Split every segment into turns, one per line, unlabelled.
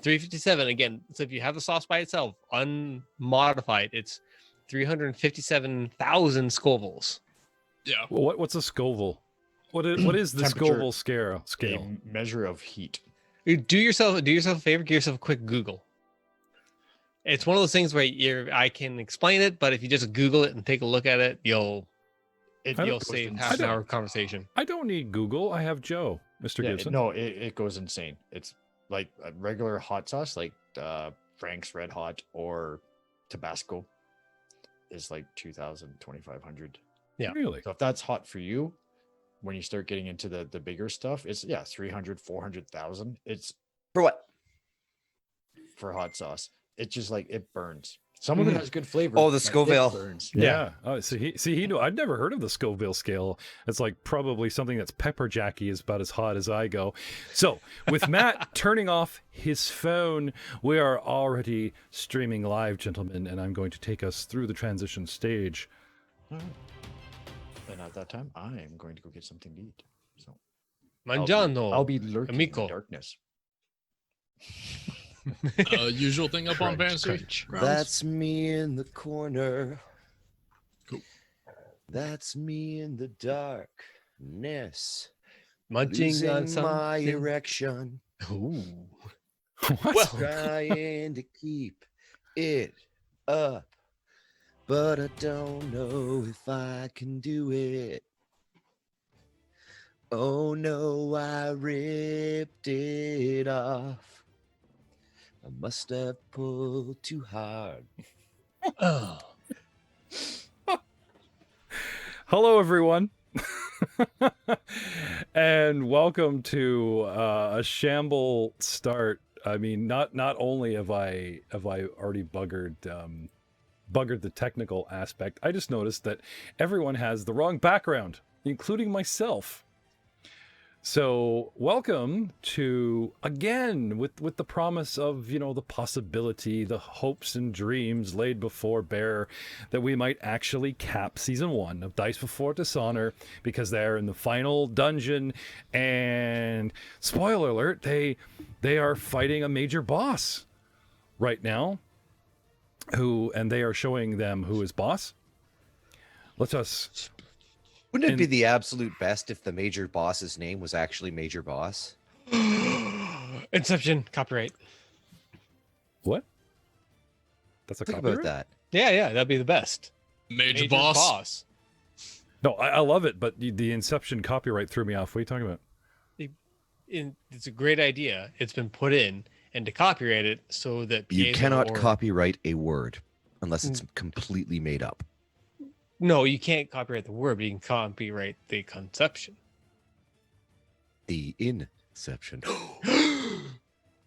357 again. So if you have the sauce by itself, unmodified, it's 357,000 Scovilles.
Yeah.
Well, what's a Scoville? What is the Scoville scale?
A measure of heat.
Do yourself a favor, give yourself a quick Google. It's one of those things where I can explain it, but if you just Google it and take a look at it, you'll save half an hour of conversation.
I don't need Google. I have Joe, Mr. Gibson.
It goes insane. It's like a regular hot sauce, like Frank's Red Hot or Tabasco, is like 2,000, 2,500.
Yeah,
really.
So if that's hot for you, when you start getting into the bigger stuff, it's 300, 400,000. It's
For what?
for hot sauce. It's just like it burns. Some of it has good flavor.
Oh, the
but
Scoville.
it burns.
Yeah. Oh, he knew. I'd never heard of the Scoville scale. It's like probably something that's pepper jacky is about as hot as I go. So with Matt turning off his phone, we are already streaming live, gentlemen, and I'm going to take us through the transition stage.
And at that time, I am going to go get something to eat. So
Mangiano.
I'll be lurking
amico.
in the darkness.
Usual thing up on
Crunch,
Fantasy.
crunch.
Grounds?
That's me in the corner.
Cool.
That's me in the darkness.
Munching on
Losing my
something.
erection.
Ooh.
What?
Trying to keep it up. But I don't know if I can do it. Oh no, I ripped it off. I must have pulled too hard.
Oh.
Hello, everyone, and welcome to a shamble start. I mean, not only have I already buggered the technical aspect, I just noticed that everyone has the wrong background, including myself. So welcome to, again, with the promise of, the possibility, the hopes and dreams laid before Bear that we might actually cap season 1 of Dice Before Dishonor, because they're in the final dungeon, and spoiler alert, they are fighting a major boss right now, and they are showing them who is boss.
Wouldn't it be the absolute best if the major boss's name was actually Major Boss?
Inception, copyright.
What? That's a
Think
copyright?
about that.
Yeah, that'd be the best.
Major boss.
No, I love it, but the Inception copyright threw me off. What are you talking about?
It's a great idea. It's been put in, and to copyright it so that
You
PAs
cannot
or-
copyright a word unless it's completely made up.
No, you can't copyright the word, but you can copyright the conception.
The inception.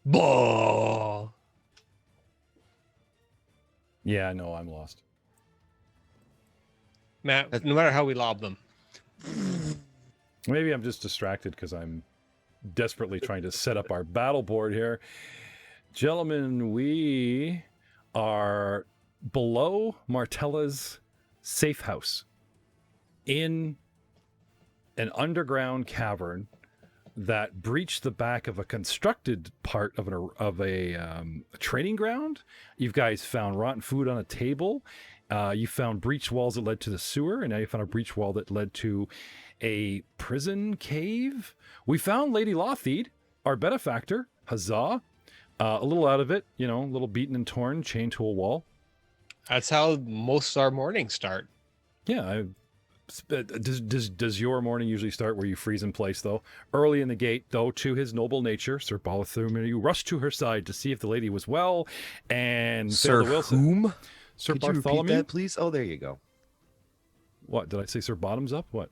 Bah.
Yeah, no, I'm lost.
Matt, no matter how we lob them.
Maybe I'm just distracted because I'm desperately trying to set up our battle board here. Gentlemen, we are below Martella's safe house in an underground cavern that breached the back of a constructed part of a training ground. You guys found rotten food on a table. You found breach walls that led to the sewer, and now you found a breach wall that led to a prison cave. We found Lady Lothide, our benefactor. Huzzah. A little out of it, a little beaten and torn, chained to a wall.
That's how most of our mornings start.
Yeah. Does your morning usually start where you freeze in place, though? Early in the gate, though, to his noble nature, Sir Bartholomew rushed to her side to see if the lady was well, and
Sir
Wilson.
whom?
Sir
Could you repeat
Bartholomew?
that, please? Oh, there you go.
What, did I say Sir Bottoms Up? What?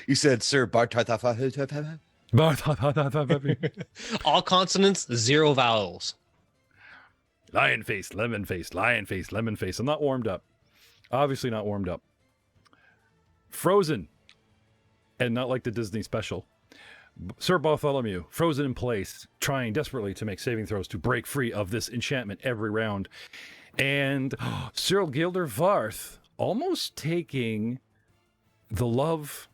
You said Sir Bartholomew.
All consonants, 0 vowels.
Lion face, lemon face, lion face, lemon face. I'm not warmed up. Obviously not warmed up. Frozen. And not like the Disney special. Sir Bartholomew, frozen in place, trying desperately to make saving throws to break free of this enchantment every round. And Cyril Gilder Varth almost taking the love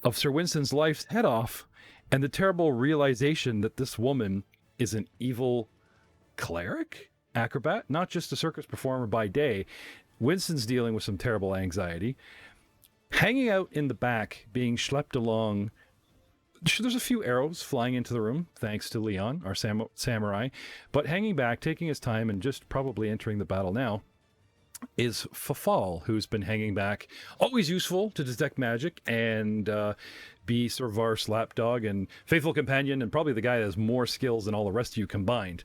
of Sir Winston's life's head off, and the terrible realization that this woman is an evil cleric, acrobat, not just a circus performer by day. Winston's dealing with some terrible anxiety. Hanging out in the back, being schlepped along. There's a few arrows flying into the room, thanks to Leon, our samurai. But hanging back, taking his time, and just probably entering the battle now, is Fafal, who's been hanging back. Always useful to detect magic and be sort of our lapdog and faithful companion, and probably the guy that has more skills than all the rest of you combined.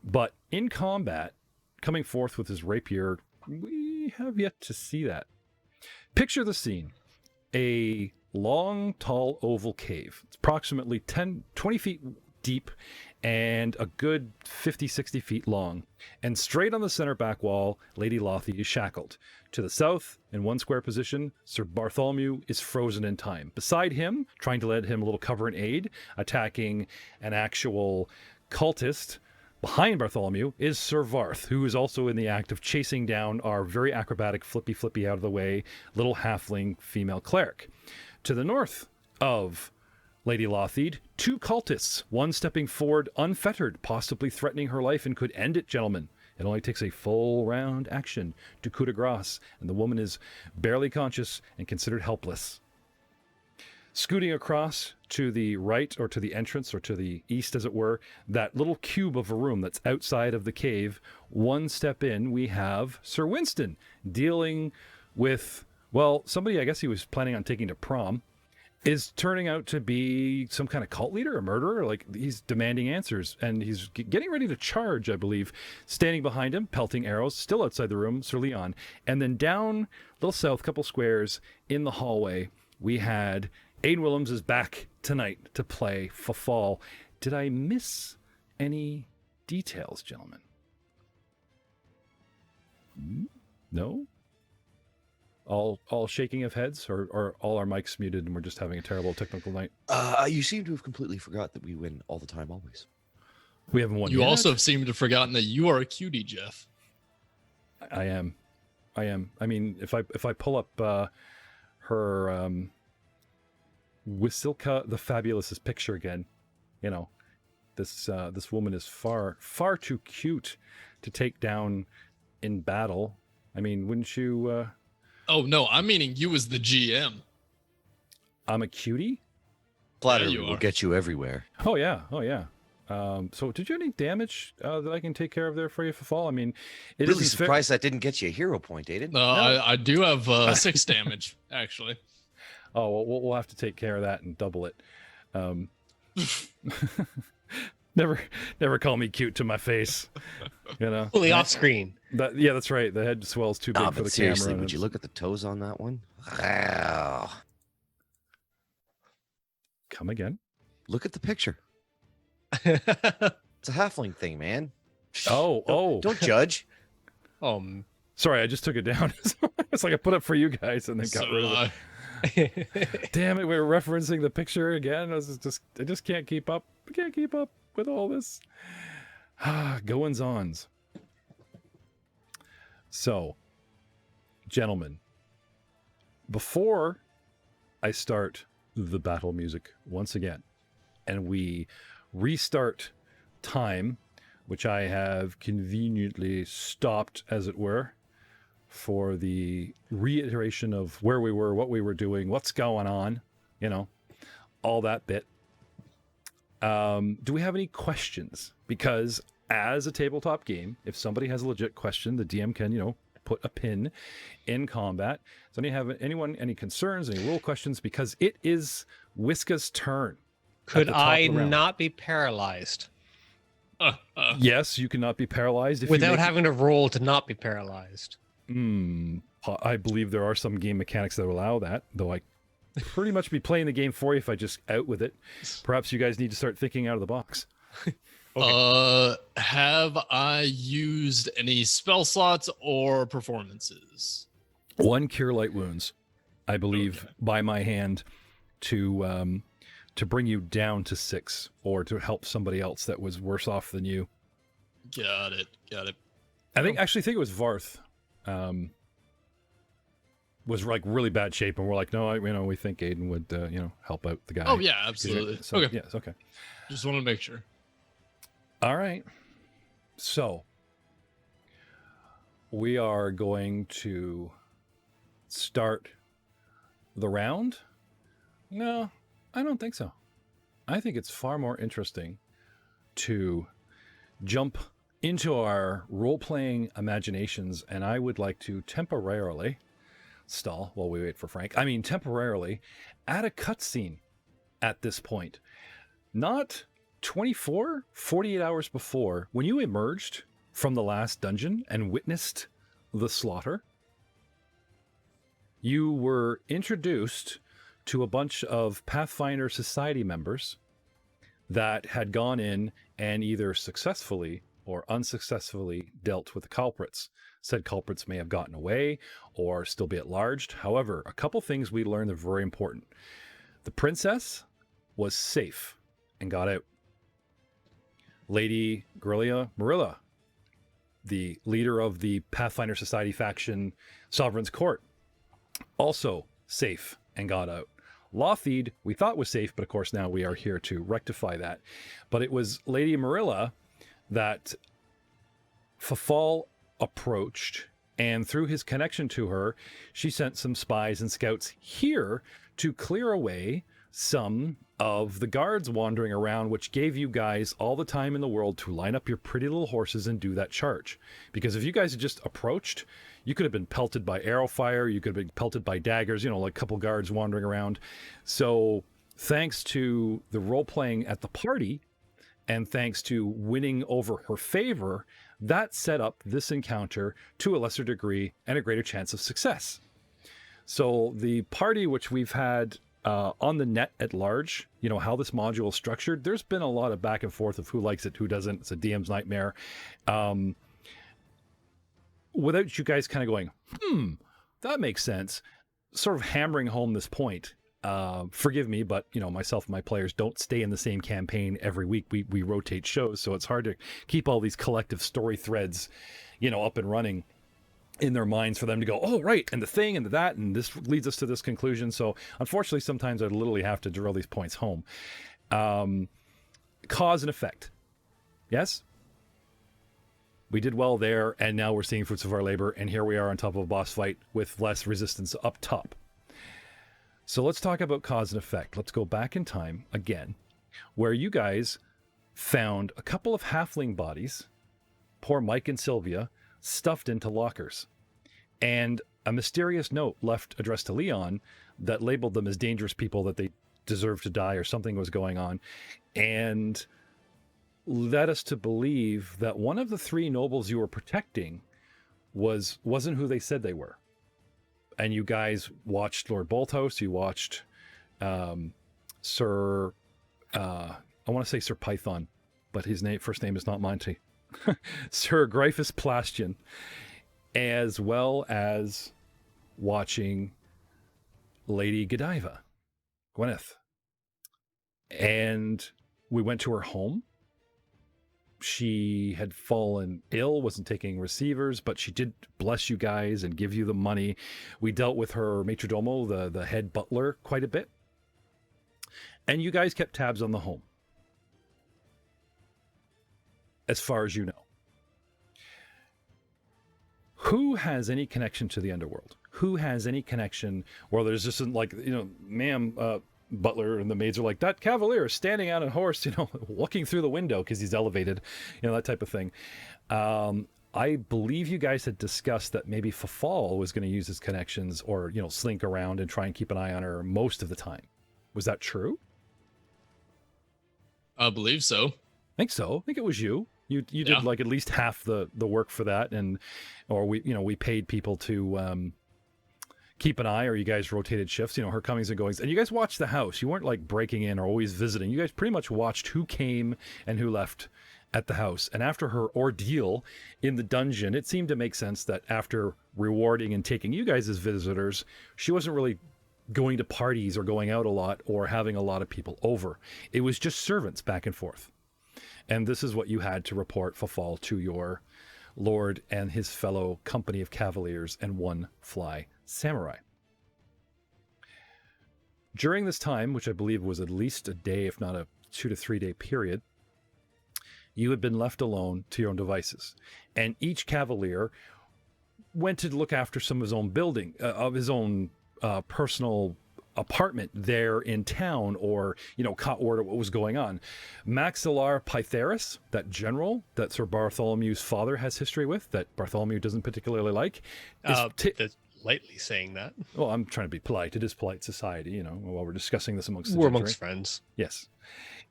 But in combat, coming forth with his rapier, we have yet to see that. Picture the scene. A long, tall, oval cave. It's approximately 20 feet deep and a good 50, 60 feet long. And straight on the center back wall, Lady Lothi is shackled. To the south, in one square position, Sir Bartholomew is frozen in time. Beside him, trying to lend him a little cover and aid, attacking an actual cultist. Behind Bartholomew is Sir Varth, who is also in the act of chasing down our very acrobatic flippy out of the way little halfling female cleric. To the north of Lady Lothide, 2 cultists, one stepping forward unfettered, possibly threatening her life and could end it, gentlemen. It only takes a full round action to coup de grace, and the woman is barely conscious and considered helpless. Scooting across to the right, or to the entrance, or to the east, as it were, that little cube of a room that's outside of the cave, one step in, we have Sir Winston dealing with, well, somebody I guess he was planning on taking to prom, is turning out to be some kind of cult leader, a murderer. Like, he's demanding answers, and he's getting ready to charge, I believe. Standing behind him, pelting arrows, still outside the room, Sir Leon. And then down, a little south, couple squares, in the hallway, we had Aiden Willems is back tonight to play Fafal. Did I miss any details, gentlemen? No? All shaking of heads, or all our mics muted and we're just having a terrible technical night?
You seem to have completely forgot that we win all the time, always.
We haven't won
You
yet.
also seem to have forgotten that you are a cutie, Jeff.
I am. I mean, if I pull up her Wasilka the Fabulous's picture again, you know, this woman is far too cute to take down in battle. I mean, wouldn't you?
Oh no, I'm meaning you as the GM.
I'm a cutie.
Flattery
you
will
are.
get you everywhere.
Oh yeah. So did you have any damage that I can take care of there for you, Fafal? I mean, it
Really
isn't fair-
surprised that didn't get you a hero point, Aiden.
No. I do have 6 damage actually.
Oh, well, we'll have to take care of that and double it. Never call me cute to my face. You know,
Fully off screen.
yeah, that's right. The head swell's too big
Nah,
for
but
the
seriously,
camera.
would you look at the toes on that one? Ah,
Come again?
look at the picture. It's a halfling thing, man.
Don't
Don't judge.
Sorry, I just took it down. It's like I put it for you guys and then got rid of it. Damn it, we were referencing the picture again. I just can't keep up. I can't keep up with all this. Goings-ons. So, gentlemen, before I start the battle music once again, and we restart time, which I have conveniently stopped, as it were, for the reiteration of where we were, what we were doing, what's going on, you know, all that bit. Do we have any questions? Because as a tabletop game, if somebody has a legit question, the DM can, you know, put a pin in combat. So anyone any concerns, any rule questions? Because it is Whiska's turn.
Could I not be paralyzed?
Yes, you cannot be paralyzed if
without having to roll to not be paralyzed.
I believe there are some game mechanics that allow that, though I pretty much be playing the game for you if I just out with it. Perhaps you guys need to start thinking out of the box.
Okay. Have I used any spell slots or performances?
1 cure light wounds, I believe, by my hand to bring you down to 6, or to help somebody else that was worse off than you.
Got it.
I think it was Varth. Was like really bad shape, and we're like, no, we think Aiden would, help out the guy.
Oh yeah, absolutely.
So,
Okay.
Yes, okay.
Just want to make sure.
All right. So we are going to start the round. No, I don't think so. I think it's far more interesting to jump into our role-playing imaginations, and I would like to temporarily stall while we wait for Frank. I mean, temporarily add a cutscene at this point. Not 24, 48 hours before, when you emerged from the last dungeon and witnessed the slaughter, you were introduced to a bunch of Pathfinder Society members that had gone in and either successfully or unsuccessfully dealt with the culprits. Said culprits may have gotten away or still be at large. However, a couple things we learned are very important. The princess was safe and got out. Lady Grillia Marilla, the leader of the Pathfinder Society faction Sovereign's Court, also safe and got out. Lothid, we thought was safe, but of course now we are here to rectify that. But it was Lady Marilla that Fafal approached, and through his connection to her, she sent some spies and scouts here to clear away some of the guards wandering around, which gave you guys all the time in the world to line up your pretty little horses and do that charge. Because if you guys had just approached, you could have been pelted by arrow fire, you could have been pelted by daggers, like a couple guards wandering around. So thanks to the role-playing at the party, and thanks to winning over her favor, that set up this encounter to a lesser degree and a greater chance of success. So the party which we've had on the net at large, how this module is structured, there's been a lot of back and forth of who likes it, who doesn't. It's a DM's nightmare. Without you guys kind of going, that makes sense, sort of hammering home this point. Forgive me, but myself and my players don't stay in the same campaign every week. We rotate shows, so it's hard to keep all these collective story threads, up and running in their minds for them to go, oh, right, and the thing and the that, and this leads us to this conclusion. So unfortunately, sometimes I literally have to drill these points home. Cause and effect. Yes? We did well there, and now we're seeing fruits of our labor, and here we are on top of a boss fight with less resistance up top. So let's talk about cause and effect. Let's go back in time again, where you guys found a couple of halfling bodies, poor Mike and Sylvia, stuffed into lockers, and a mysterious note left addressed to Leon that labeled them as dangerous people, that they deserved to die or something was going on, and led us to believe that one of the three nobles you were protecting wasn't who they said they were. And you guys watched Lord Bolthouse, you watched Sir, I want to say Sir Python, but his first name is not Monty. Sir Gryphus Plastian, as well as watching Lady Godiva, Gwyneth. And we went to her home. She had fallen ill, wasn't taking receivers, but she did bless you guys and give you the money. We dealt with her majordomo, the head butler, quite a bit. And you guys kept tabs on the home, as far as you know. Who has any connection to the underworld? Who has any connection where there's just like, ma'am, butler and the maids are like, that cavalier is standing on a horse, looking through the window because he's elevated, that type of thing. I believe you guys had discussed that maybe Fafal was going to use his connections or, slink around and try and keep an eye on her most of the time. Was that true?
I believe so.
I think so. I think it was you. You did like at least half the work for that, or we paid people to keep an eye, or you guys rotated shifts, her comings and goings, and you guys watched the house. You weren't like breaking in or always visiting. You guys pretty much watched who came and who left at the house. And after her ordeal in the dungeon, it seemed to make sense that after rewarding and taking you guys as visitors, she wasn't really going to parties or going out a lot or having a lot of people over. It was just servants back and forth. And this is what you had to report Fafal to your lord and his fellow company of cavaliers and one fly samurai. During this time, which I believe was at least a day, if not a 2 to 3 day period, you had been left alone to your own devices. And each cavalier went to look after some of his own building, of his own personal apartment there in town, or, caught word of what was going on. Maxilar Pytharis, that general that Sir Bartholomew's father has history with, that Bartholomew doesn't particularly like.
That's lightly saying that.
Well, I'm trying to be polite. It is polite society, while we're discussing this amongst the
We're
gentry.
amongst friends.
Yes.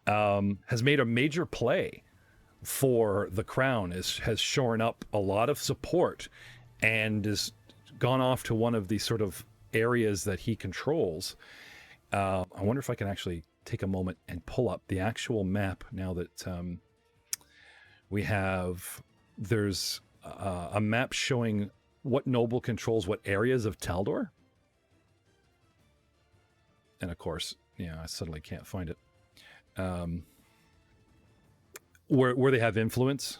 Has made a major play for the crown, has shorn up a lot of support, and has gone off to one of these sort of areas that he controls. I wonder if I can actually take a moment and pull up the actual map now that there's a map showing what noble controls what areas of Taldor. And of course, I suddenly can't find it. Where they have influence,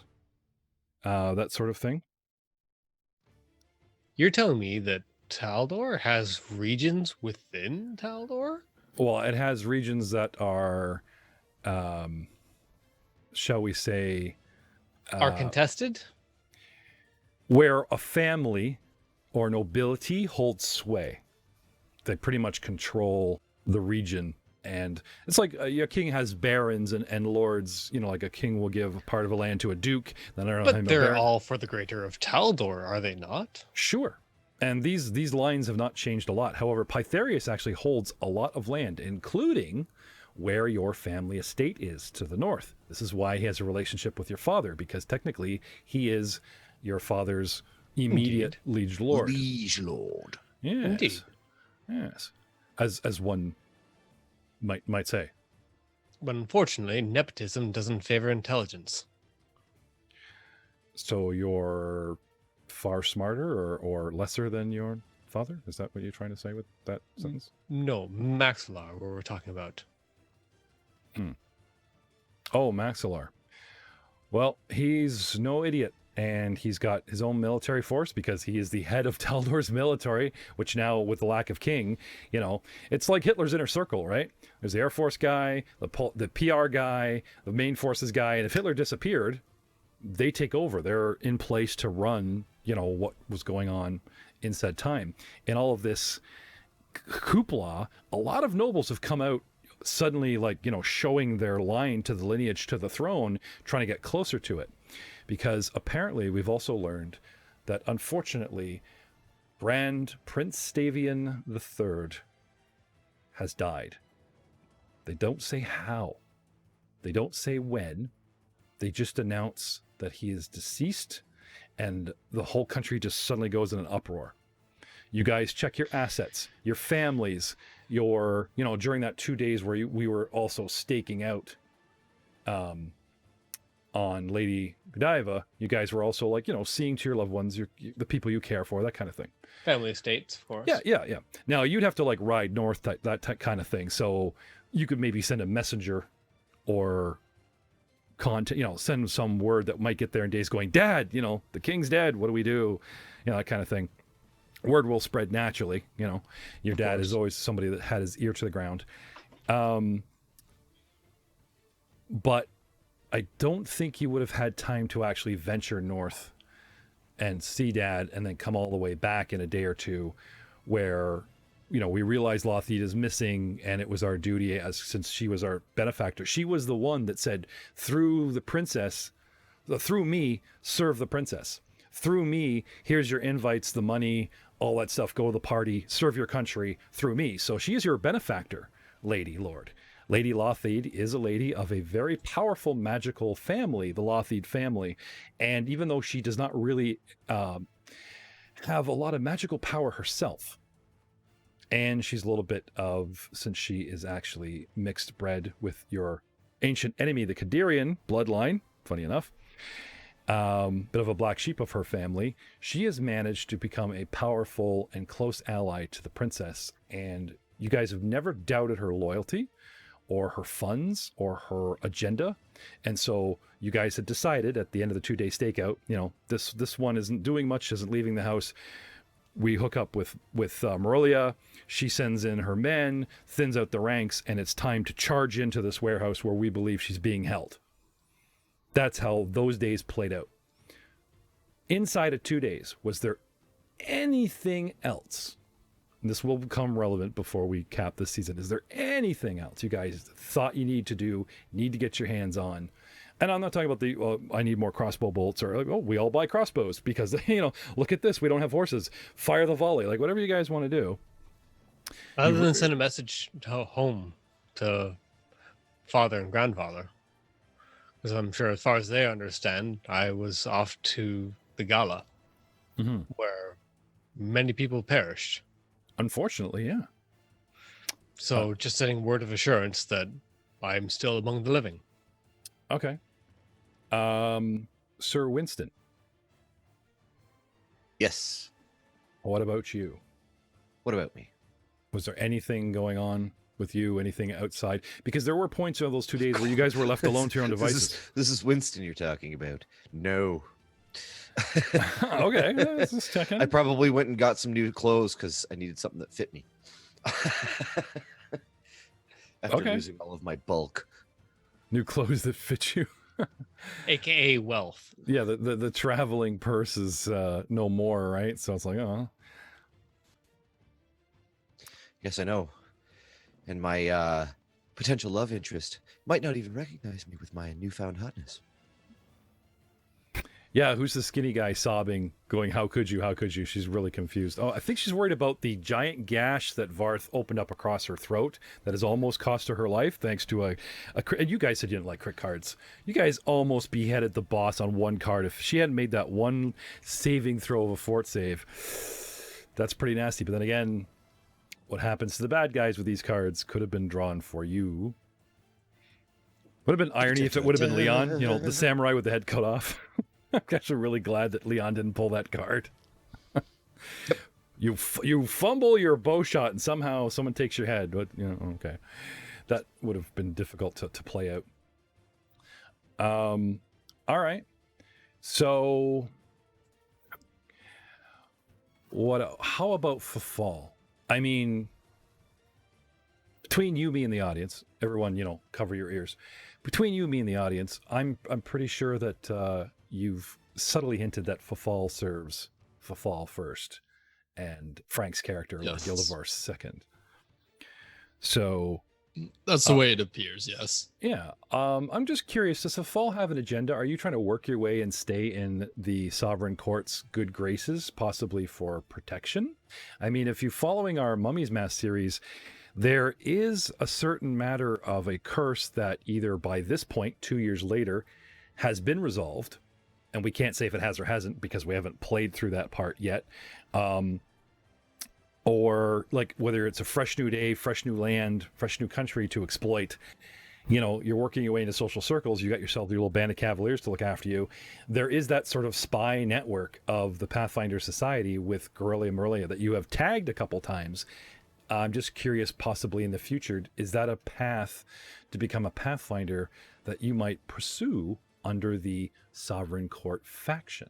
that sort of thing.
You're telling me that Taldor has regions within Taldor?
Well, it has regions that are, shall we say,
Are contested?
Where a family or nobility holds sway. They pretty much control the region. And it's like a king has barons and lords, like a king will give a part of a land to a duke. Then I don't know.
But they're all for the greater of Taldor, are they not?
Sure. And these lines have not changed a lot. However, Pytharius actually holds a lot of land, including where your family estate is to the north. This is why he has a relationship with your father, because technically he is your father's immediate liege lord.
Liege lord.
Yes.
Indeed.
Yes. As one might say.
But unfortunately, nepotism doesn't favor intelligence.
So you're far smarter or lesser than your father? Is that what you're trying to say with that sentence?
No, Maxilar, what we're talking about.
Oh, Maxilar. Well, he's no idiot, and he's got his own military force because he is the head of Taldor's military, which now, with the lack of king, it's like Hitler's inner circle, right? There's the Air Force guy, the PR guy, the main forces guy, and if Hitler disappeared, they take over. They're in place to run, what was going on in said time. In all of this hoopla, a lot of nobles have come out suddenly, showing their line to the lineage to the throne, trying to get closer to it. Because apparently we've also learned that, unfortunately, Grand Prince Stavian III has died. They don't say how. They don't say when. They just announce that he is deceased, and the whole country just suddenly goes in an uproar. You guys check your assets, your families, during that 2 days where we were also staking out on Lady Godiva, you guys were also seeing to your loved ones, the people you care for, that kind of thing.
Family estates, of course.
Yeah. Now you'd have to ride north, that kind of thing. So you could maybe send a messenger or send some word that might get there in days going, Dad, the king's dead. What do we do? That kind of thing. Word will spread naturally. Your dad is always somebody that had his ear to the ground. But I don't think he would have had time to actually venture north and see Dad and then come all the way back in a day or two, where, we realize Lothid is missing, and it was our duty, since she was our benefactor. She was the one that said, through me, serve the princess. Through me, here's your invites, the money, all that stuff, go to the party, serve your country through me. So she is your benefactor, Lady Lord. Lady Lothid is a lady of a very powerful magical family, the Lothid family. And even though she does not really have a lot of magical power herself, and she's a little bit since she is actually mixed bred with your ancient enemy, the Kadirian bloodline, funny enough, bit of a black sheep of her family, she has managed to become a powerful and close ally to the princess. And you guys have never doubted her loyalty or her funds or her agenda. And so you guys had decided at the end of the 2-day stakeout, this one isn't doing much, isn't leaving the house. We hook up with Marolia. She sends in her men, thins out the ranks, and it's time to charge into this warehouse where we believe she's being held. That's how those days played out. Inside of 2 days, was there anything else? And this will become relevant before we cap this season. Is there anything else you guys thought you need to get your hands on? And I'm not talking about I need more crossbow bolts, or like, we all buy crossbows because, look at this. We don't have horses. Fire the volley. Like, whatever you guys want to do.
Other than send a message home to father and grandfather. Because I'm sure as far as they understand, I was off to the gala where many people perished. Unfortunately,
yeah.
So just sending word of assurance that I'm still among the living.
Okay. Sir Winston.
Yes.
What about you?
What about me?
Was there anything going on with you? Anything outside? Because there were points of those 2 days where you guys were left alone to your own devices.
This is Winston you're talking about. No.
Okay. Let's just check in.
I probably went and got some new clothes because I needed something that fit me. After losing all of my bulk.
New clothes that fit you.
AKA wealth.
Yeah, the traveling purse is no more, right? So it's like, oh.
Yes, I know. And my potential love interest might not even recognize me with my newfound hotness.
Yeah, who's the skinny guy sobbing, going, how could you, how could you? She's really confused. Oh, I think she's worried about the giant gash that Varth opened up across her throat that has almost cost her life, thanks to and you guys said you didn't like crit cards. You guys almost beheaded the boss on one card. If she hadn't made that one saving throw of a fort save, that's pretty nasty. But then again, what happens to the bad guys with these cards could have been drawn for you. Would have been irony if it would have been Leon, the samurai with the head cut off. I'm actually really glad that Leon didn't pull that card. You fumble your bow shot and somehow someone takes your head. But okay, that would have been difficult to play out. All right. So, how about Fafal? I mean, between you, me, and the audience, everyone, cover your ears. Between you, me, and the audience, I'm pretty sure that you've subtly hinted that Fafal serves Fafal first, and Frank's character,
yes,
Gildivar second. So
that's the way it appears. Yes.
Yeah. I'm just curious. Does Fafal have an agenda? Are you trying to work your way and stay in the Sovereign Court's good graces, possibly for protection? I mean, if you're following our Mummy's Mask series, there is a certain matter of a curse that either by this point, 2 years later, has been resolved, and we can't say if it has or hasn't because we haven't played through that part yet. Or like whether it's a fresh new day, fresh new land, fresh new country to exploit. You're working your way into social circles. You got yourself your little band of cavaliers to look after you. There is that sort of spy network of the Pathfinder Society with Guerrilla Merlia that you have tagged a couple times. I'm just curious, possibly in the future, is that a path to become a Pathfinder that you might pursue under the Sovereign Court faction?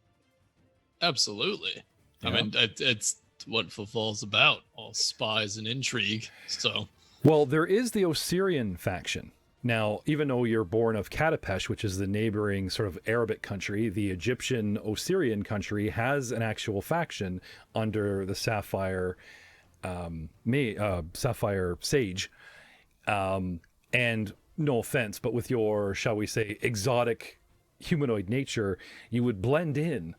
Absolutely.
Yeah.
I mean, it's what Fafal's about, all spies and intrigue. So,
well, there is the Osirian faction. Now, even though you're born of Katapesh, which is the neighboring sort of Arabic country, the Egyptian Osirian country has an actual faction under the Sapphire Sage. And no offense, but with your, shall we say, exotic humanoid nature, you would blend in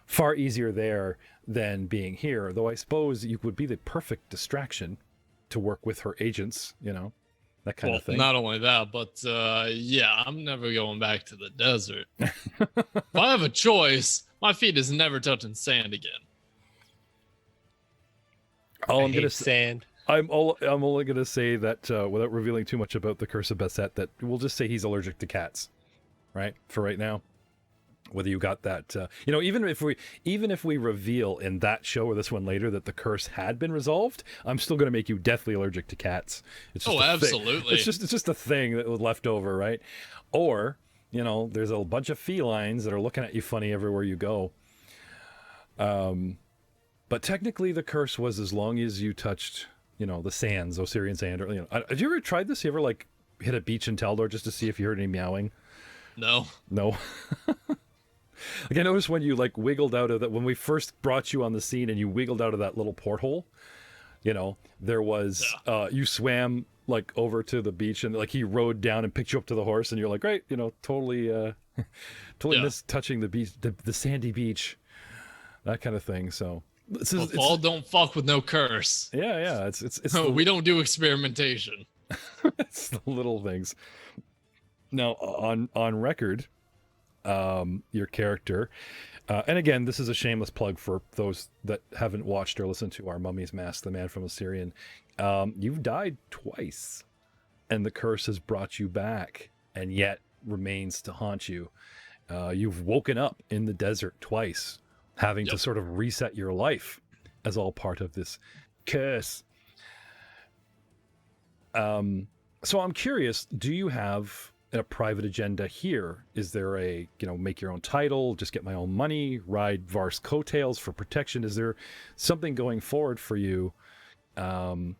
far easier there than being here. Though I suppose you would be the perfect distraction to work with her agents, that kind of thing.
Not only that, but yeah, I'm never going back to the desert. If I have a choice, my feet is never touching sand again.
I'm gonna
sand.
I'm only gonna say that without revealing too much about the Curse of Basset, that we'll just say he's allergic to cats, right? For right now. Whether you got that, even if we reveal in that show or this one later that the curse had been resolved, I'm still going to make you deathly allergic to cats. It's just
absolutely.
It's just a thing that was left over, right? Or there's a bunch of felines that are looking at you funny everywhere you go. But technically, the curse was as long as you touched, the sands, Osirian sand. Or have you ever tried this? You ever hit a beach in Taldor just to see if you heard any meowing?
No.
No. Like I noticed when you like wiggled out of that, when we first brought you on the scene and you wiggled out of that little porthole, you know, there was, you swam like over to the beach and like he rode down and picked you up to the horse and you're like, great, you know, totally missed touching the beach, the sandy beach, that kind of thing. So
Fall don't fuck with no curse.
Yeah. It's
No, we don't do experimentation.
It's the little things. Now on record, your character, and again, this is a shameless plug for those that haven't watched or listened to our Mummy's Mask, the Man from Assyrian. You've died twice, and the curse has brought you back, and yet remains to haunt you. You've woken up in the desert twice, having to sort of reset your life as all part of this curse. So I'm curious, do you have a private agenda here? Is there a, make your own title, just get my own money, ride Var's coattails for protection? Is there something going forward for you in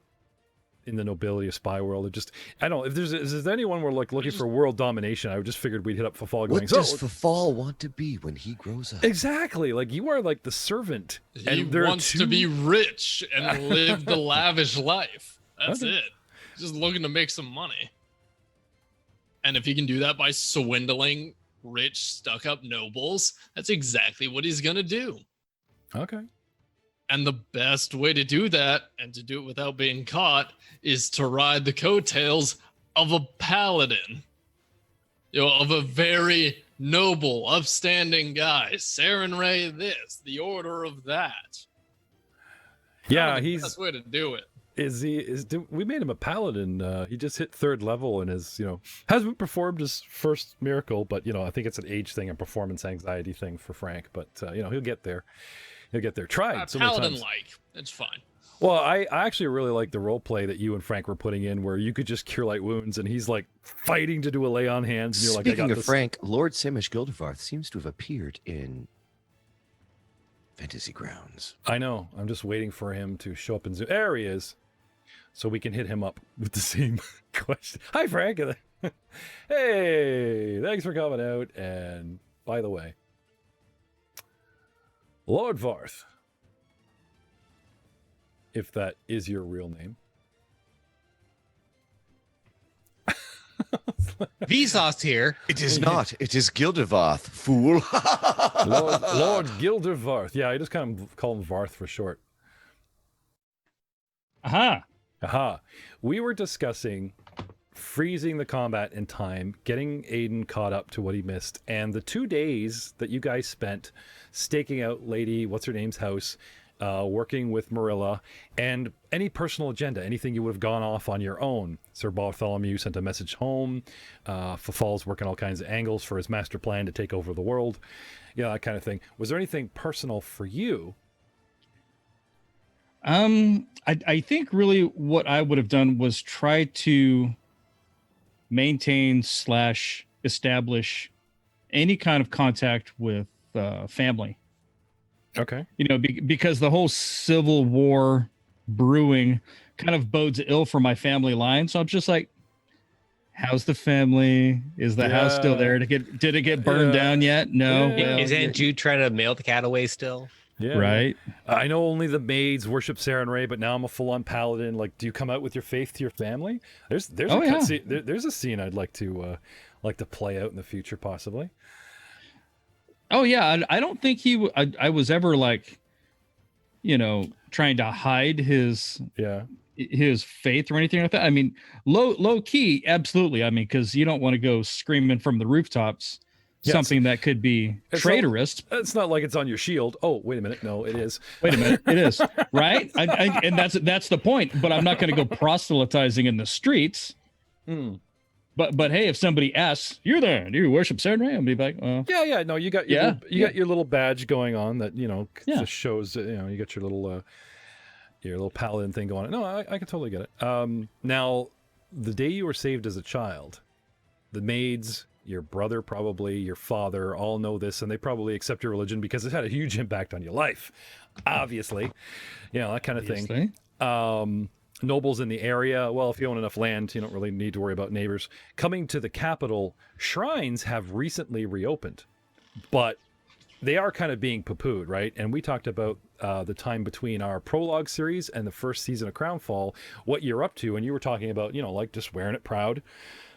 the nobility of spy world? Or just, I don't know, if is there anyone we're like looking for world domination? I just figured we'd hit up Fafal going,
what does Fafal want to be when he grows up?
Exactly. Like you are like the servant.
He wants to be rich and live the lavish life. That's it. Just looking to make some money. And if he can do that by swindling rich, stuck-up nobles, that's exactly what he's going to do.
Okay.
And the best way to do that, and to do it without being caught, is to ride the coattails of a paladin. Of a very noble, upstanding guy. Sarenrae this, the order of that.
Yeah,
he's the best way to do it.
We made him a paladin. He just hit 3rd level and hasn't performed his first miracle, but I think it's an age thing and performance anxiety thing for Frank, but he'll get there. Tried so many times.
Paladin-like. It's fine.
Well, I actually really like the role play that you and Frank were putting in, where you could just cure light wounds and he's like fighting to do a lay on hands. And you're like,
Speaking of Frank, Lord Samish Gildevarth seems to have appeared in Fantasy Grounds.
I know. I'm just waiting for him to show up in Zoom. There he is. So we can hit him up with the same question. Hi, Frank. Hey, thanks for coming out. And by the way, Lord Varth, if that is your real name.
Vsauce here.
It is not. It is Gildevarth, fool.
Lord Gildevarth. Yeah, I just kind of call him Varth for short. Aha. We were discussing freezing the combat in time, getting Aiden caught up to what he missed, and the 2 days that you guys spent staking out Lady What's-Her-Name's house, working with Marilla, and any personal agenda, anything you would have gone off on your own. Sir Bartholomew sent a message home. Fafal's working all kinds of angles for his master plan to take over the world. That kind of thing. Was there anything personal for you?
I think really what I would have done was try to maintain / establish any kind of contact with family.
Okay.
Because the whole civil war brewing kind of bodes ill for my family line. So I'm just like, how's the family? Is the house still there? Did it get burned down yet? No.
Well, is Aunt Jude trying to mail the cat away still?
Yeah.
Right.
I know only the maids worship Sarenrae, but now I'm a full-on paladin. Like, do you come out with your faith to your family? There's there's a scene I'd like to play out in the future, possibly.
Oh yeah, I don't think I was ever like, trying to hide his faith or anything like that. I mean, low key, absolutely. I mean, because you don't want to go screaming from the rooftops. Something that could be traitorous.
It's not like it's on your shield. Oh, wait a minute. No, it is.
Wait a minute. It is. Right? And that's the point. But I'm not going to go proselytizing in the streets. But hey, if somebody asks, you're there, do you worship Sarenrae? I'll be like,
yeah. No, you got your got your little badge going on that just shows you got your little paladin thing going on. No, I can totally get it. Now, the day you were saved as a child, the maids, your brother, probably your father, all know this, and they probably accept your religion because it had a huge impact on your life, obviously, that kind of thing. nobles in the area. Well, if you own enough land, you don't really need to worry about neighbors. Coming to the capital, shrines have recently reopened, but they are kind of being poo-pooed, right? And we talked about the time between our prologue series and the first season of Crownfall, what you're up to, and you were talking about, you know, like just wearing it proud,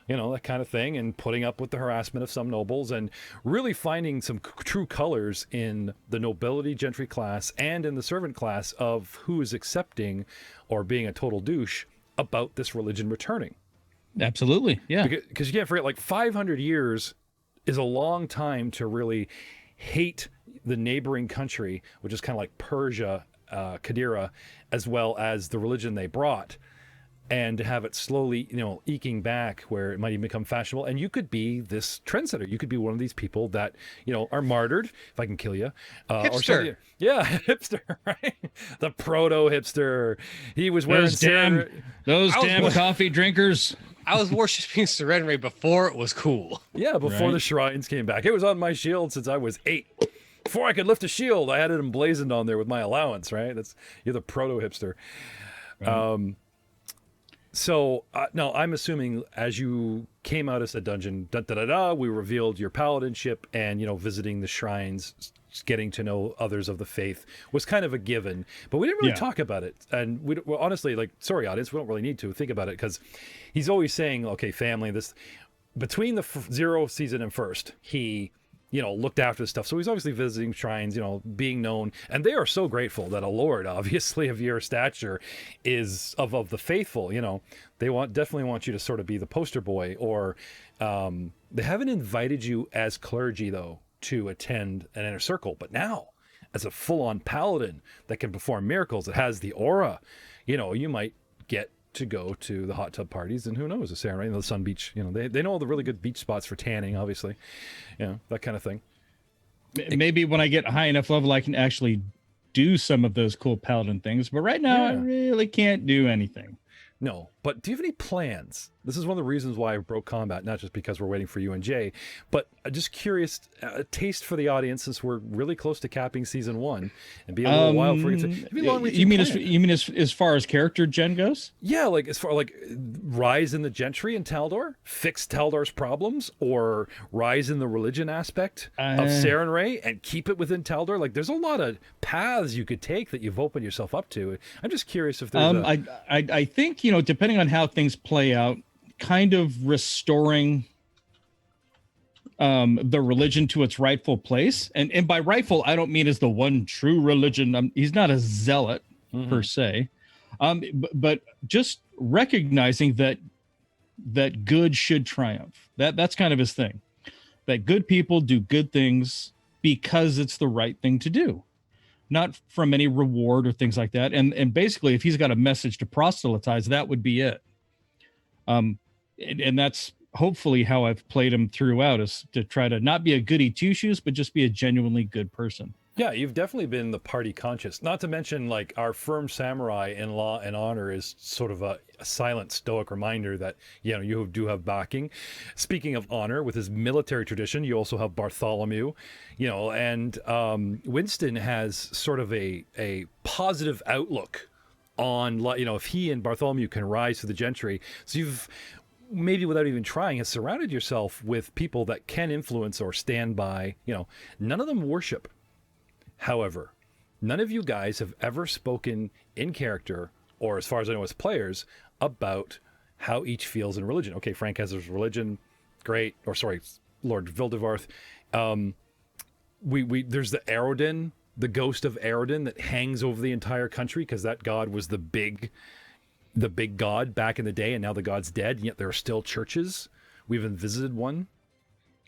you know, that kind of thing, and putting up with the harassment of some nobles, and really finding some true colors in the nobility gentry class and in the servant class of who is accepting or being a total douche about this religion returning.
Absolutely, yeah.
Because you can't forget, like 500 years is a long time to really hate the neighboring country, which is kind of like Persia, Qadira, as well as the religion they brought, and to have it slowly, you know, eking back where it might even become fashionable. And you could be this trendsetter. You could be one of these people that, you know, are martyred, if I can kill you.
Hipster.
Yeah, hipster, right? The proto-hipster. He was wearing
those damn coffee drinkers.
I was worshiping Serenray before it was cool.
Yeah, before the shrines came back. It was on my shield since I was 8. Before I could lift a shield, I had it emblazoned on there with my allowance, right? You're the proto-hipster. Right. So, no, I'm assuming as you came out as a dungeon, we revealed your paladinship, and, you know, visiting the shrines, getting to know others of the faith was kind of a given, but we didn't really talk about it. And well, honestly, like, sorry, audience, we don't really need to think about it, because he's always saying, okay, family, this, between the zero season and first, he, you know, looked after this stuff. So he's obviously visiting shrines, you know, being known, and they are so grateful that a lord, obviously, of your stature is of the faithful. You know, they definitely want you to sort of be the poster boy, or they haven't invited you as clergy, though, to attend an inner circle, but now as a full-on paladin that can perform miracles, it has the aura, you know, you might get to go to the hot tub parties, and who knows, the Saturday, the Sun Beach, you know, they know all the really good beach spots for tanning, obviously, you know, that kind of thing.
Maybe when I get high enough level, I can actually do some of those cool paladin things, but right now I really can't do anything.
No, but do you have any plans? This is one of the reasons why I broke combat, not just because we're waiting for you and Jay, but just curious, a taste for the audience, since we're really close to capping season 1, and be a little while before
you mean as far as character gen goes?
Yeah, like as far like rise in the gentry in Taldor, fix Taldor's problems, or rise in the religion aspect of Sarenrae and keep it within Taldor. Like, there's a lot of paths you could take that you've opened yourself up to. I'm just curious if there's
I think, you know, depending on how things play out, kind of restoring the religion to its rightful place, and by rightful I don't mean as the one true religion. He's not a zealot per se, but just recognizing that good should triumph. That's kind of his thing, that good people do good things because it's the right thing to do, not from any reward or things like that. And basically, if he's got a message to proselytize, that would be it. And that's hopefully how I've played him throughout, is to try to not be a goody two shoes, but just be a genuinely good person.
Yeah, you've definitely been the party conscious. Not to mention, like, our firm samurai in Law and Honor is sort of a silent stoic reminder that, you know, you do have backing. Speaking of honor, with his military tradition, you also have Bartholomew, you know, and Winston has sort of a positive outlook on, you know, if he and Bartholomew can rise to the gentry. So you've, maybe without even trying, has surrounded yourself with people that can influence or stand by. You know, none of them worship. However, none of you guys have ever spoken in character, or as far as I know as players, about how each feels in religion. Okay, Frank has his religion, great. Or sorry, Lord Vildevarth. There's the Aerodin, the ghost of Aerodin that hangs over the entire country, because that god was the big god back in the day, and now the god's dead, and yet there are still churches. We even visited one,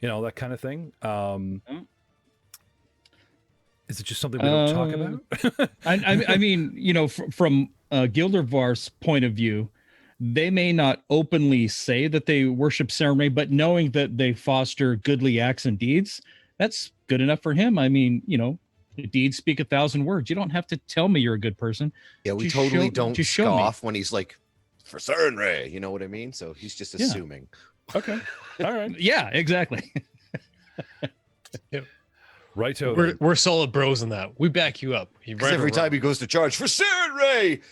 you know, that kind of thing. Is it just something we don't talk about?
I mean, you know, from Gildervar's point of view, they may not openly say that they worship Sarenrae, but knowing that they foster goodly acts and deeds, that's good enough for him. I mean, you know, deeds speak 1,000 words. You don't have to tell me you're a good person.
Yeah, we totally don't scoff when he's like, for Sarenrae, you know what I mean? So he's just assuming.
Okay. All right.
Yeah, exactly.
Yep.
Right.
We're solid bros in that. We back you up.
Every time he goes to charge for Sarenrae,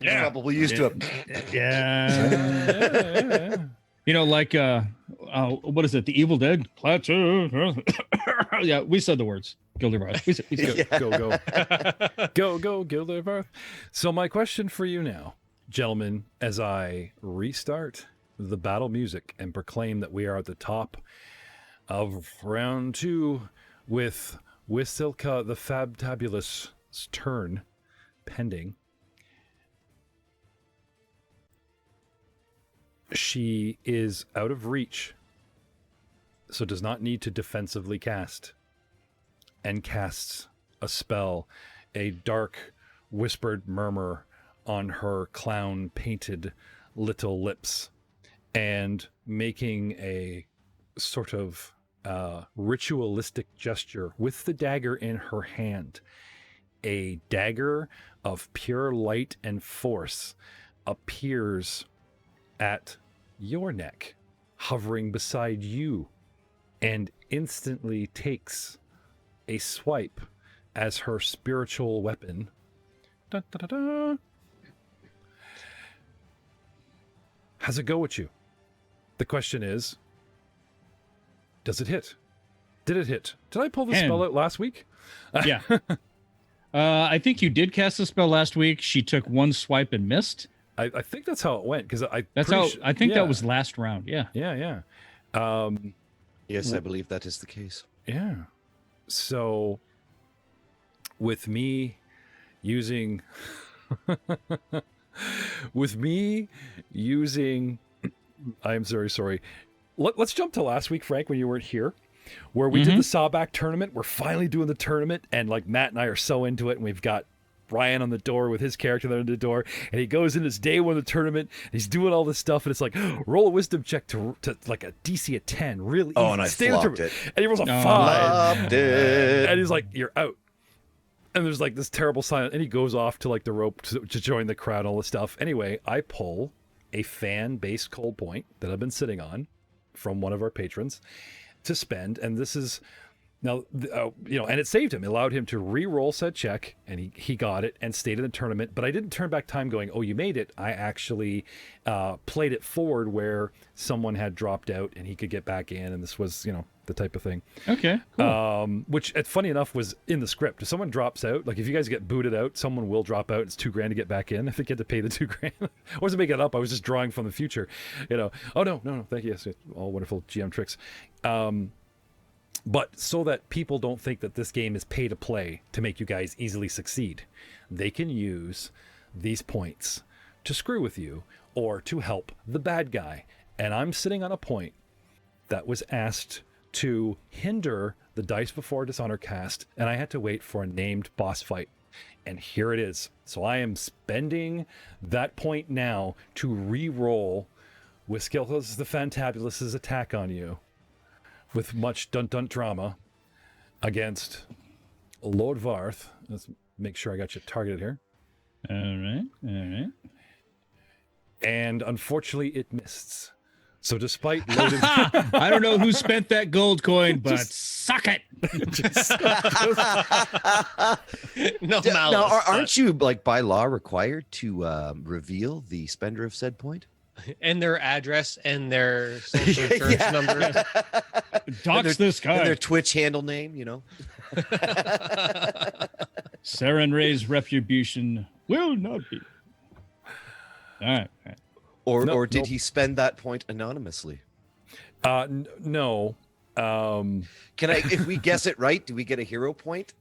Yeah. Probably used to it.
Yeah. You know, like what is it? The Evil Dead Plateau. Yeah, we said the words. Gilderbarth. We said
Go, Gilderbarth. So my question for you now, gentlemen, as I restart the battle music and proclaim that we are at the top of round 2 with Silka the Fabtabulous turn pending. She is out of reach, so does not need to defensively cast, and casts a spell, a dark whispered murmur on her clown painted little lips, and making a sort of ritualistic gesture with the dagger in her hand. A dagger of pure light and force appears at your neck, hovering beside you, and instantly takes a swipe as her spiritual weapon. Dun, dun, dun, dun. How's it go with you? The question is, does it hit? Did it hit? Did I pull the spell out last week?
Yeah. I think you did cast the spell last week. She took one swipe and missed.
I think that's how it went, because I
think that was last round. Yeah.
Yes, I believe that is the case.
Yeah. So with me using I'm very sorry. Let's jump to last week, Frank, when you weren't here, where we did the Sawback tournament. We're finally doing the tournament, and like Matt and I are so into it, and we've got Ryan on the door with his character there on the door, and he goes in his day one of the tournament, and he's doing all this stuff, and it's like, roll a wisdom check to like a DC of 10, really easy.
Oh, and I flopped it.
And he rolls a 5.
Flopped it.
And he's like, you're out. And there's like this terrible silence, and he goes off to like the rope to join the crowd, all this stuff. Anyway, I pull a fan-based cold point that I've been sitting on from one of our patrons to spend, and this is now, and it saved him. It allowed him to re-roll said check, and he got it and stayed in the tournament. But I didn't turn back time going, oh, you made it. I actually played it forward where someone had dropped out and he could get back in, and this was, the type of thing.
Okay, cool.
Which, funny enough, was in the script. If someone drops out, like if you guys get booted out, someone will drop out. It's $2,000 to get back in. I think you had to pay the $2,000. I wasn't making it up. I was just drawing from the future. Oh no, thank you. Yes, all wonderful GM tricks. But so that people don't think that this game is pay to play to make you guys easily succeed, they can use these points to screw with you or to help the bad guy. And I'm sitting on a point that was asked to hinder the Dice Before Dishonor cast, and I had to wait for a named boss fight. And here it is. So I am spending that point now to re-roll with Skills the Fantabulous's attack on you, with much dun-dun drama, against Lord Varth. Let's make sure I got you targeted here.
All right.
And unfortunately, it missed. So despite loading...
I don't know who spent that gold coin, but suck it!
No malice.
Now, aren't you, like, by law required to reveal the spender of said point?
And their address and their social insurance number.
Dox this guy.
And their Twitch handle name,
Saren Ray's retribution will not be. All right.
Or did he spend that point anonymously?
No.
If we guess it right, do we get a hero point?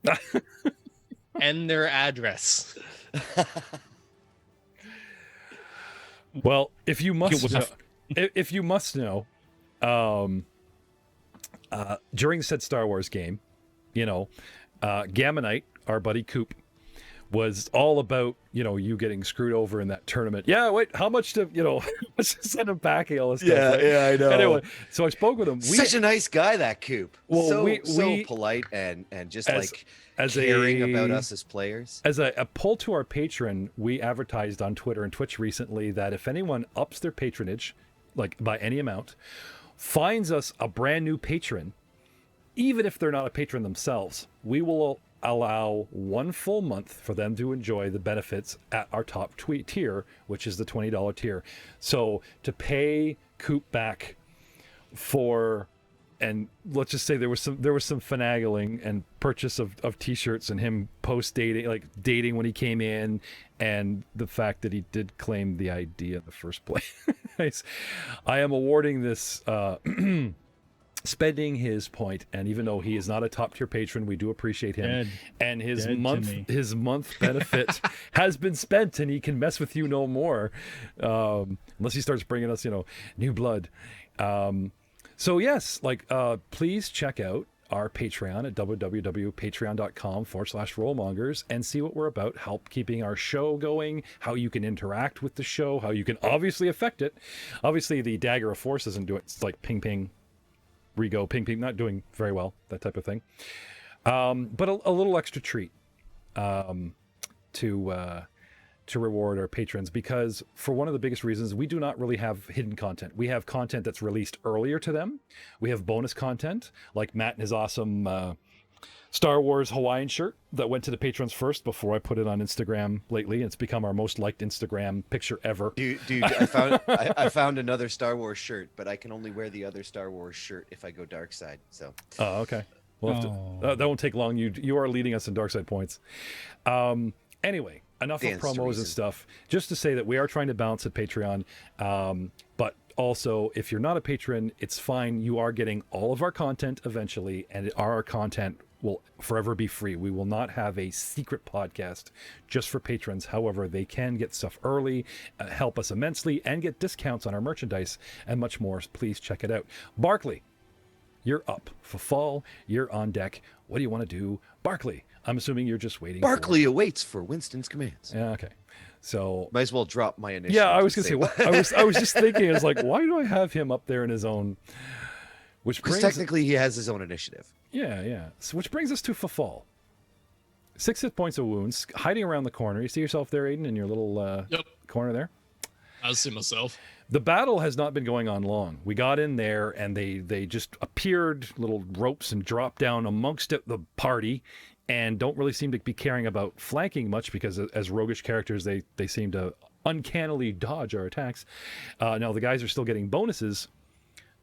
And their address.
Well, if you must know, during said Star Wars game, Gamma Knight, our buddy Coop, was all about, you getting screwed over in that tournament. Yeah, wait, how much to, send him packing all this stuff.
Yeah, I know.
Anyway, so I spoke with him.
Such a nice guy, that Coop.
Well,
so polite and just caring about us as players.
As a pull to our patron, we advertised on Twitter and Twitch recently that if anyone ups their patronage, like by any amount, finds us a brand new patron, even if they're not a patron themselves, we will allow 1 full month for them to enjoy the benefits at our top tier, which is the $20 tier. So to pay Coop back for, and let's just say there was some finagling and purchase of t-shirts and him dating when he came in, and the fact that he did claim the idea in the first place. I am awarding this spending his point, and even though he is not a top tier patron, we do appreciate him. And his month benefit has been spent, and he can mess with you no more, unless he starts bringing us, new blood. So yes, please check out our Patreon at www.patreon.com/rollmongers and see what we're about. Help keeping our show going, how you can interact with the show, how you can obviously affect it. Obviously, the Dagger of Force isn't doing. It's like ping ping, rego, ping ping, not doing very well, that type of thing. But a little extra treat to reward our patrons, because for one of the biggest reasons, we do not really have hidden content. We have content that's released earlier to them. We have bonus content, like Matt and his awesome Star Wars Hawaiian shirt that went to the patrons first before I put it on Instagram lately. It's become our most liked Instagram picture ever.
Dude, I found another Star Wars shirt, but I can only wear the other Star Wars shirt if I go dark side. So.
Oh, okay. That won't take long. You are leading us in dark side points. Anyway. Enough of promos and stuff. Just to say that we are trying to balance at Patreon. But also, if you're not a patron, it's fine. You are getting all of our content eventually, and our content will forever be free. We will not have a secret podcast just for patrons. However, they can get stuff early, help us immensely, and get discounts on our merchandise and much more. Please check it out. Barkley, you're up for fall. You're on deck. What do you want to do? Barkley, I'm assuming you're just waiting.
Barkley awaits for Winston's commands.
Yeah, okay. So
might as well drop my initiative.
Yeah, I was gonna say. I was just thinking. I was like, why do I have him up there in his own?
Because technically he has his own initiative.
Yeah. So which brings us to Fafal. 6 hit points of wounds, hiding around the corner. You see yourself there, Aiden, in your little corner there.
I see myself.
The battle has not been going on long. We got in there and they just appeared, little ropes, and dropped down amongst the party, and don't really seem to be caring about flanking much, because as roguish characters, they seem to uncannily dodge our attacks. Now, the guys are still getting bonuses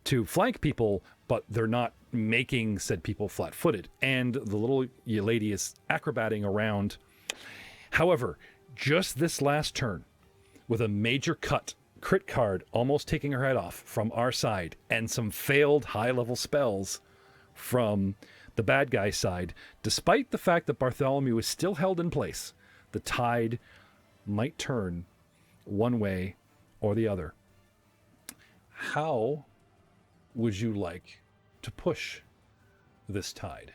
to flank people, but they're not making said people flat-footed. And the little lady is acrobating around. However, just this last turn, with a major crit card almost taking her head off from our side, and some failed high-level spells from the bad guy side, despite the fact that Bartholomew is still held in place, the tide might turn one way or the other. How would you like to push this tide?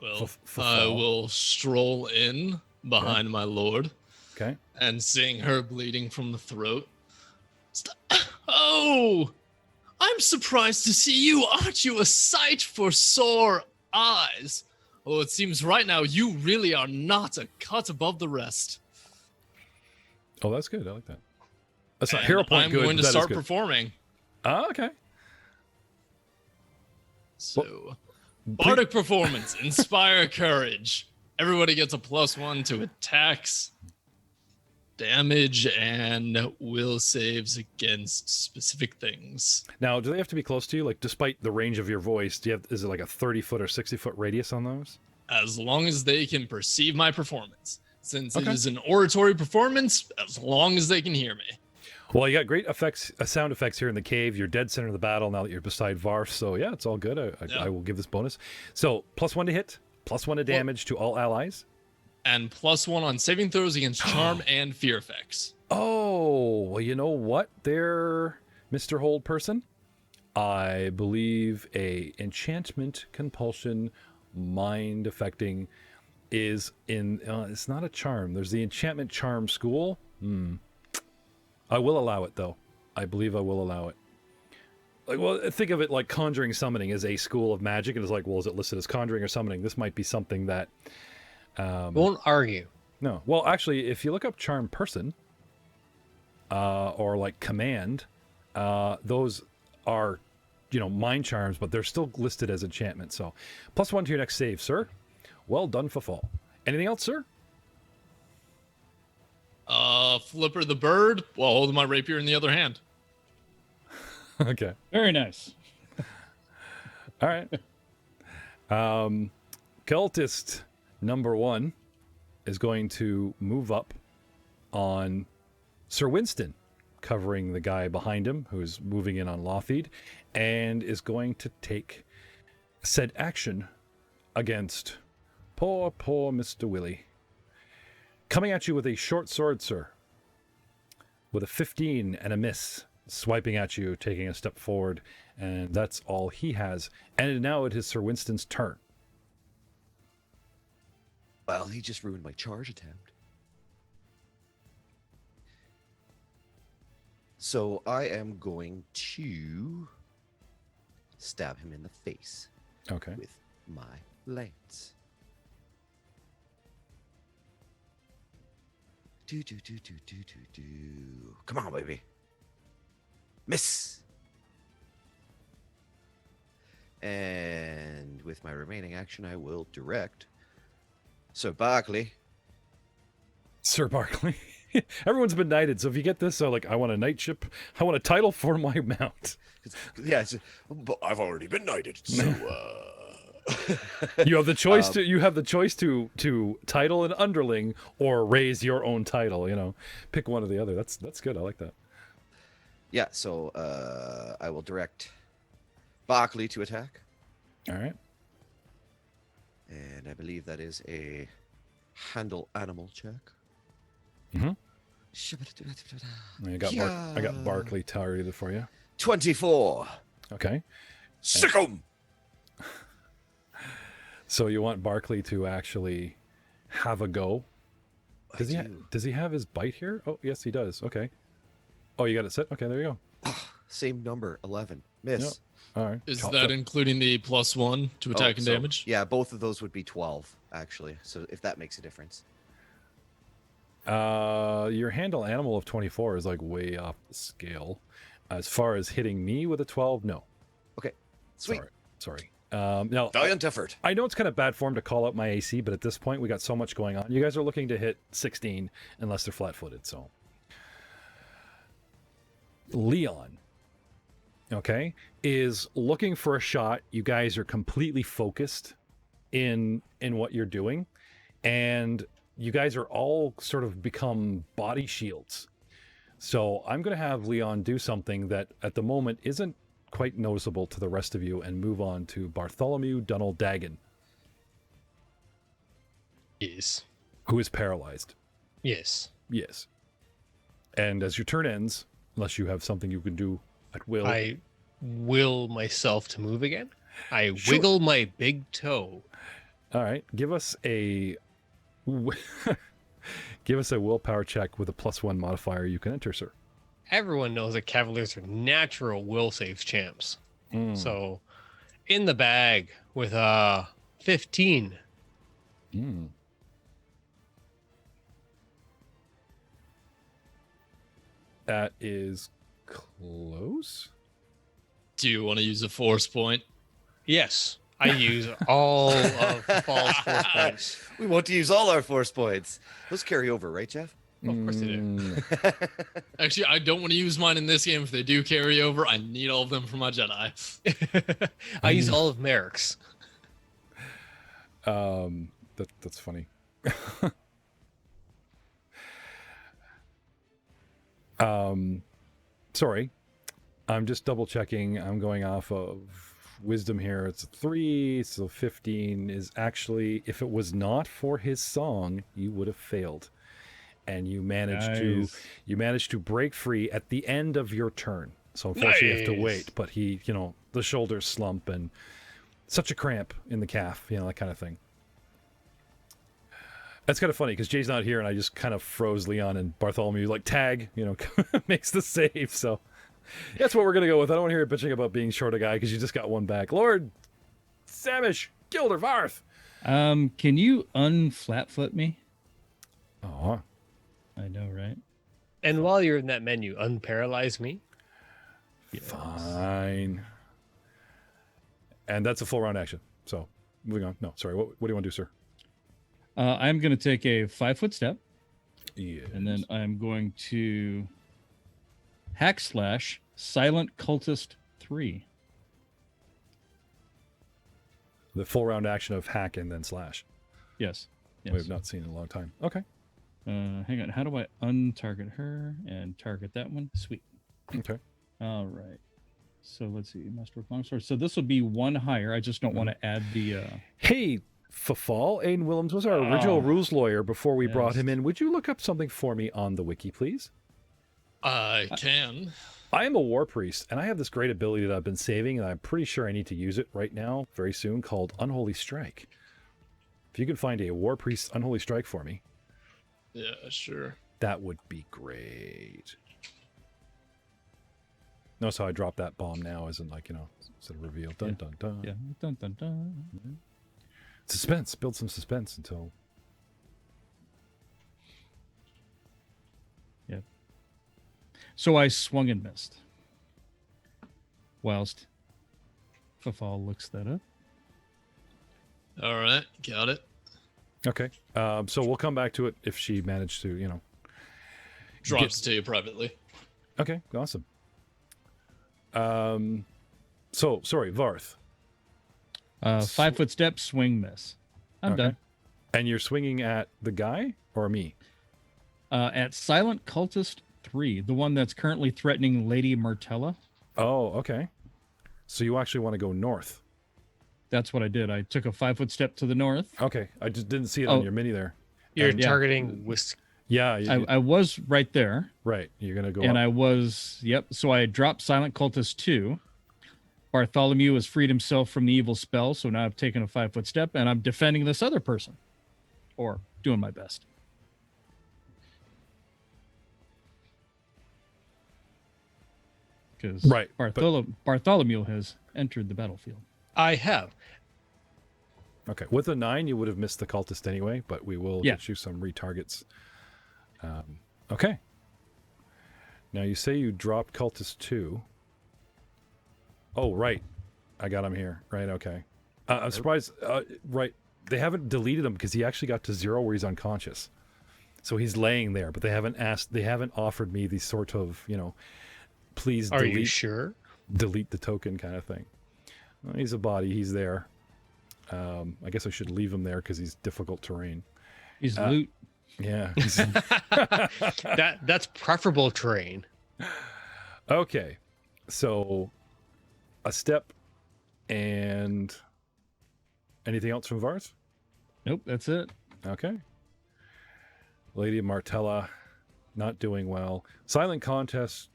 Well, I will stroll in behind my lord.
Okay.
And seeing her bleeding from the throat. Oh, I'm surprised to see you. Aren't you a sight for sore eyes? Oh, it seems right now you really are not a cut above the rest.
Oh, that's good. I like that. That's not hero point.
I'm
good.
going to start performing.
Oh, okay.
So, bardic performance, inspire courage. Everybody gets a +1 to attacks, damage, and will saves against specific things.
Now, do they have to be close to you? Like, despite the range of your voice, is it like a 30-foot or 60-foot radius on those?
As long as they can perceive my performance. Since it is an oratory performance, as long as they can hear me.
Well, you got great sound effects here in the cave. You're dead center of the battle now that you're beside Varf. So yeah, it's all good. I will give this bonus. So +1 to hit, +1 to damage to all allies.
And +1 on saving throws against charm and fear effects.
Oh, well, you know what there, Mr. Hold Person? I believe a enchantment, compulsion, mind affecting is in, it's not a charm. There's the enchantment charm school. I will allow it, though. I believe I will allow it. Like, well, think of it like conjuring summoning is a school of magic, and it's like, well, is it listed as conjuring or summoning? This might be something that
won't argue.
No. Well, actually, if you look up charm person or like command, those are, mind charms, but they're still listed as enchantment. So +1 to your next save, sir. Well done for fall. Anything else, sir?
Flipper the bird while holding my rapier in the other hand.
Okay.
Very nice.
All right. Cultist number 1 is going to move up on Sir Winston, covering the guy behind him who's moving in on Lothid, and is going to take said action against poor Mr. Willie. Coming at you with a short sword, sir, with a 15 and a miss, swiping at you, taking a step forward, and that's all he has. And now it is Sir Winston's turn.
Well, he just ruined my charge attempt. So I am going to stab him in the face
Okay.
with my lance. Do. Come on, baby. Miss. And with my remaining action, I will direct. So Barkley.
Sir Barkley. Everyone's been knighted, so if you get this, so like, I want a knightship, I want a title for my mount.
Yeah, but I've already been knighted, so
You have the choice to title an underling or raise your own title, you know. Pick one or the other. That's good. I like that.
Yeah, so I will direct Barkley to attack.
All right.
And I believe that is a handle animal check.
Mm-hmm. I got Barkley targeted for you.
24.
Okay.
Sick 'em!
So you want Barkley to actually have a go? Does he have his bite here? Oh, yes, he does. Okay. Oh, you got it set? Okay, there you go.
Same number, 11. Miss.
Yep. All right.
Is that including the +1 to attack and damage?
Yeah, both of those would be 12, actually. So if that makes a difference.
Your handle animal of 24 is like way off the scale. As far as hitting me with a 12, no.
Okay. Sweet.
Sorry. Now,
Valiant effort.
I know it's kind of bad form to call out my AC, but at this point we got so much going on. You guys are looking to hit 16 unless they're flat-footed. So, Leon, okay, is looking for a shot. You guys are completely focused in what you're doing, and you guys are all sort of become body shields. So I'm going to have Leon do something that at the moment isn't quite noticeable to the rest of you and move on to Bartholomew Dunnell Dagan.
Yes.
Who is paralyzed.
Yes.
Yes. And as your turn ends, unless you have something you can do at will.
I will myself to move again. I
Sure.
wiggle my big toe.
All right. Give us a willpower check with a +1 modifier you can enter, sir.
Everyone knows that cavaliers are natural will save champs.
Mm.
So in the bag with 15.
Mm. That is close.
Do you want to use a force point?
Yes. I use all of Fall's force points.
We want to use all our force points. Those carry over, right, Jeff?
Of course they do.
Mm.
Actually, I don't want to use mine in this game. If they do carry over, I need all of them for my Jedi.
I use all of Merrick's.
That's funny. Sorry. I'm just double checking. I'm going off of wisdom here. It's a 3, so 15 is actually, if it was not for his song, you would have failed. And you managed to break free at the end of your turn. So unfortunately you have to wait, but he, the shoulders slump and such a cramp in the calf, that kind of thing. That's kind of funny because Jay's not here and I just kind of froze Leon and Bartholomew like tag, makes the save. So that's what we're going to go with. I don't want to hear you bitching about being short a guy because you just got one back. Lord Samish, Gilder Varth.
Can you unflatfoot me?
Oh,
I know, right?
And while you're in that menu, unparalyze me.
fine. And that's a full round action. So moving on. No, sorry. What do you want to do, sir?
I'm going to take a 5-foot step,
Yeah.
and then I'm going to hack slash Silent Cultist 3.
The full round action of hack and then slash.
Yes.
We've not seen in a long time. Okay.
Hang on. How do I untarget her and target that one? Sweet.
Okay.
All right. So let's see. Masterwork Longsword. So this will be one higher. I just don't want to add the.
Hey, Fafal, Aiden Willems was our original rules lawyer before we brought him in. Would you look up something for me on the wiki, please?
I can.
I am a war priest, and I have this great ability that I've been saving, and I'm pretty sure I need to use it right now, very soon, called Unholy Strike. If you could find a war priest Unholy Strike for me.
Yeah, sure.
That would be great. Notice how I dropped that bomb now, isn't like, instead of reveal. Dun, dun, dun.
Yeah. Dun, dun, dun.
Suspense. Build some suspense until...
Yep. So I swung and missed. Whilst Fafal looks that up.
All right, got it.
Okay. So we'll come back to it if she managed to,
Drops to you privately.
Okay, awesome. So, sorry, Varth.
5-foot step, swing, miss. I'm done.
And you're swinging at the guy or me?
At Silent Cultist 3, the one that's currently threatening Lady Martella.
Oh, okay. So you actually want to go north.
That's what I did. I took a 5-foot step to the north.
Okay, I just didn't see it on your mini there.
You're
And-
targeting whiskey.
Yeah,
I was right there.
right. You're gonna go.
And
up.
I was, so I dropped Silent Cultist 2. Bartholomew has freed himself from the evil spell, so now I've taken a 5-foot step, and I'm defending this other person. Or doing my best. Because
Right,
Bartholomew has entered the battlefield.
I have.
Okay, with a 9, you would have missed the cultist anyway, but we will get you some retargets. Okay. Now you say you dropped cultist 2. Oh, right. I got him here. Right, okay. I'm surprised. Right. They haven't deleted him because he actually got to 0 where he's unconscious. So he's laying there, but they haven't offered me the sort of, please
Are
delete,
you sure?
delete the token kind of thing. Well, he's a body. He's there. I guess I should leave him there because he's difficult terrain.
He's loot.
Yeah.
That's preferable terrain.
Okay. So a step and anything else from Varth?
Nope, that's it.
Okay. Lady Martella not doing well. Silent Cultist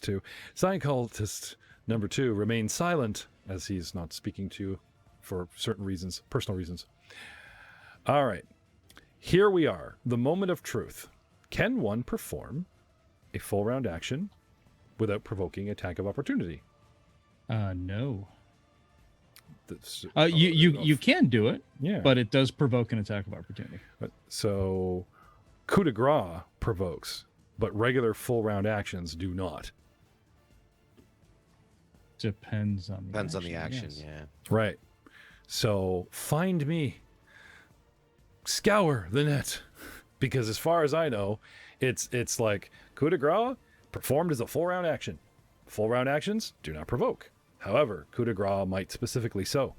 2. Silent Cultist number 2 remains silent as he's not speaking to you for certain reasons, personal reasons. All right. Here we are, the moment of truth. Can one perform a full round action without provoking attack of opportunity?
No.
That's,
You can do it,
yeah.
but it does provoke an attack of opportunity.
So, coup de grace provokes, but regular full round actions do not.
Depends on
the action,
yes.
yeah.
Right. So, find me. Scour the net. Because as far as I know, it's like coup de grace performed as a full round action. Full round actions do not provoke. However, coup de grace might specifically so.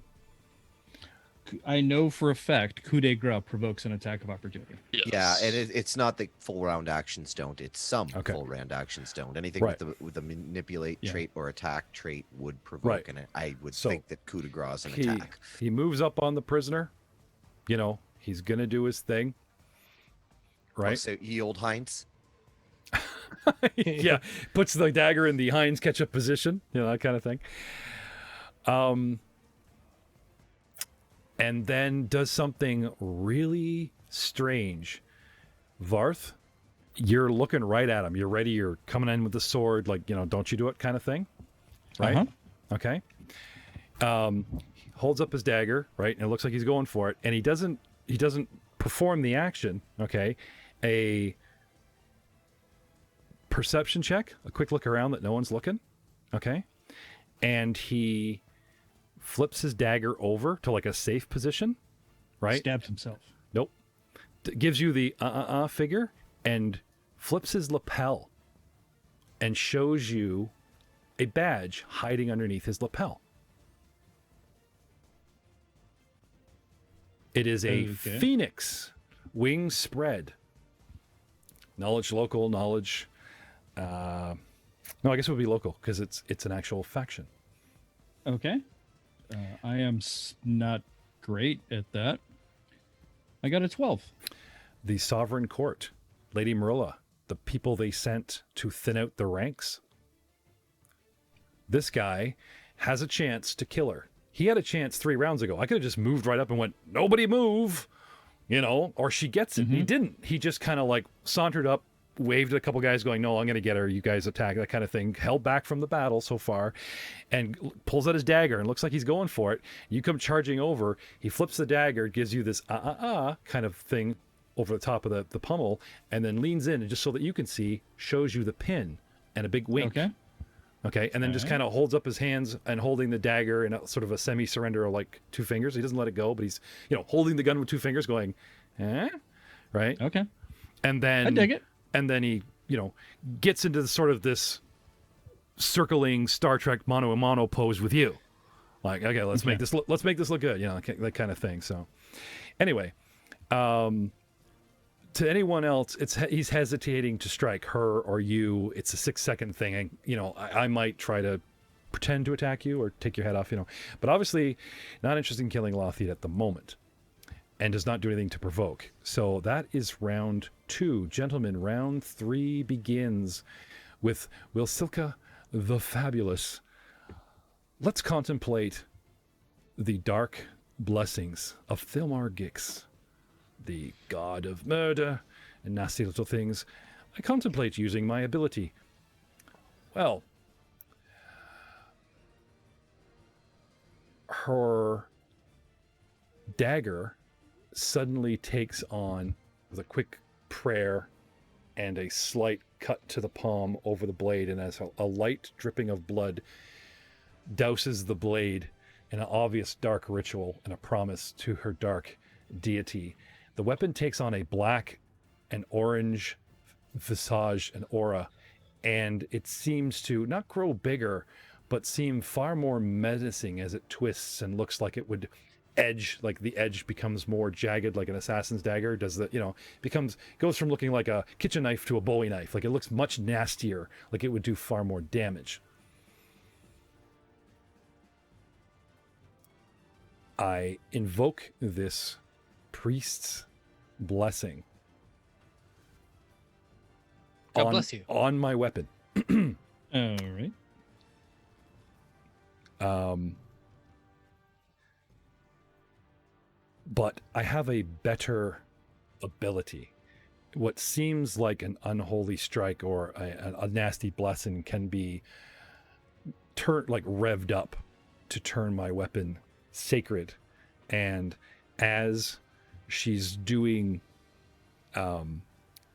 I know for a fact coup de grace provokes an attack of opportunity.
Yes.
Yeah, and it's not that full round actions don't. It's some
Okay.
full round actions don't. Anything
Right.
with the manipulate
Yeah.
trait or attack trait would provoke,
Right.
and I would
So,
think that coup de grace is an
He,
attack.
he moves up on the prisoner. He's going to do his thing. Right?
Oh, so ye old Heinz.
Yeah, puts the dagger in the Heinz ketchup position, that kind of thing. And then does something really strange. Varth, you're looking right at him. You're ready. You're coming in with the sword, like, don't you do it kind of thing. Right?
Uh-huh.
Okay. Holds up his dagger, right? And it looks like he's going for it. And he doesn't perform the action, okay? A perception check, a quick look around that no one's looking, okay? And he flips his dagger over to like a safe position, right?
Stabs himself.
Nope. gives you the figure and flips his lapel and shows you a badge hiding underneath his lapel. It is a phoenix, wings spread. Knowledge local, knowledge. No, I guess it would be local because it's an actual faction.
Okay. I am not great at that. I got a 12.
The Sovereign Court, Lady Marilla, the people they sent to thin out the ranks. This guy has a chance to kill her. He had a chance 3 rounds ago. I could have just moved right up and went, nobody move, or she gets it. He didn't. He just kind of like sauntered up, waved at a couple guys going, no, I'm going to get her. You guys attack, that kind of thing. Held back from the battle so far and pulls out his dagger and looks like he's going for it. You come charging over. He flips the dagger, gives you this kind of thing over the top of the pommel, and then leans in and just so that you can see, shows you the pin and a big wink. Okay. And then just kind of holds up his hands and holding the dagger in a sort of a semi-surrender of like 2 fingers. He doesn't let it go, but he's, holding the gun with 2 fingers going, right?
Okay.
And then
I dig it.
And then he, gets into sort of this circling Star Trek mano a mano pose with you. Like, okay, let's make this look good, that kind of thing. So anyway, to anyone else, he's hesitating to strike her or you. It's a 6-second thing. And, I might try to pretend to attack you or take your head off, but obviously not interested in killing Lothid at the moment and does not do anything to provoke. So that is round 2. Gentlemen, round 3 begins with Wilsilka the Fabulous. Let's contemplate the dark blessings of Thilmar Gix, the god of murder and nasty little things. I contemplate using my ability. Well, her dagger suddenly takes on, with a quick prayer and a slight cut to the palm over the blade, and as a light dripping of blood douses the blade in an obvious dark ritual and a promise to her dark deity. The weapon takes on a black and orange visage and aura, and it seems to not grow bigger, but seem far more menacing as it twists and looks like it would edge, like the edge becomes more jagged like an assassin's dagger. Goes from looking like a kitchen knife to a Bowie knife. Like it looks much nastier, like it would do far more damage. I invoke this priest's blessing.
God bless you.
On my weapon.
All right.
But I have a better ability. What seems like an unholy strike or a nasty blessing can be revved up to turn my weapon sacred. And as she's doing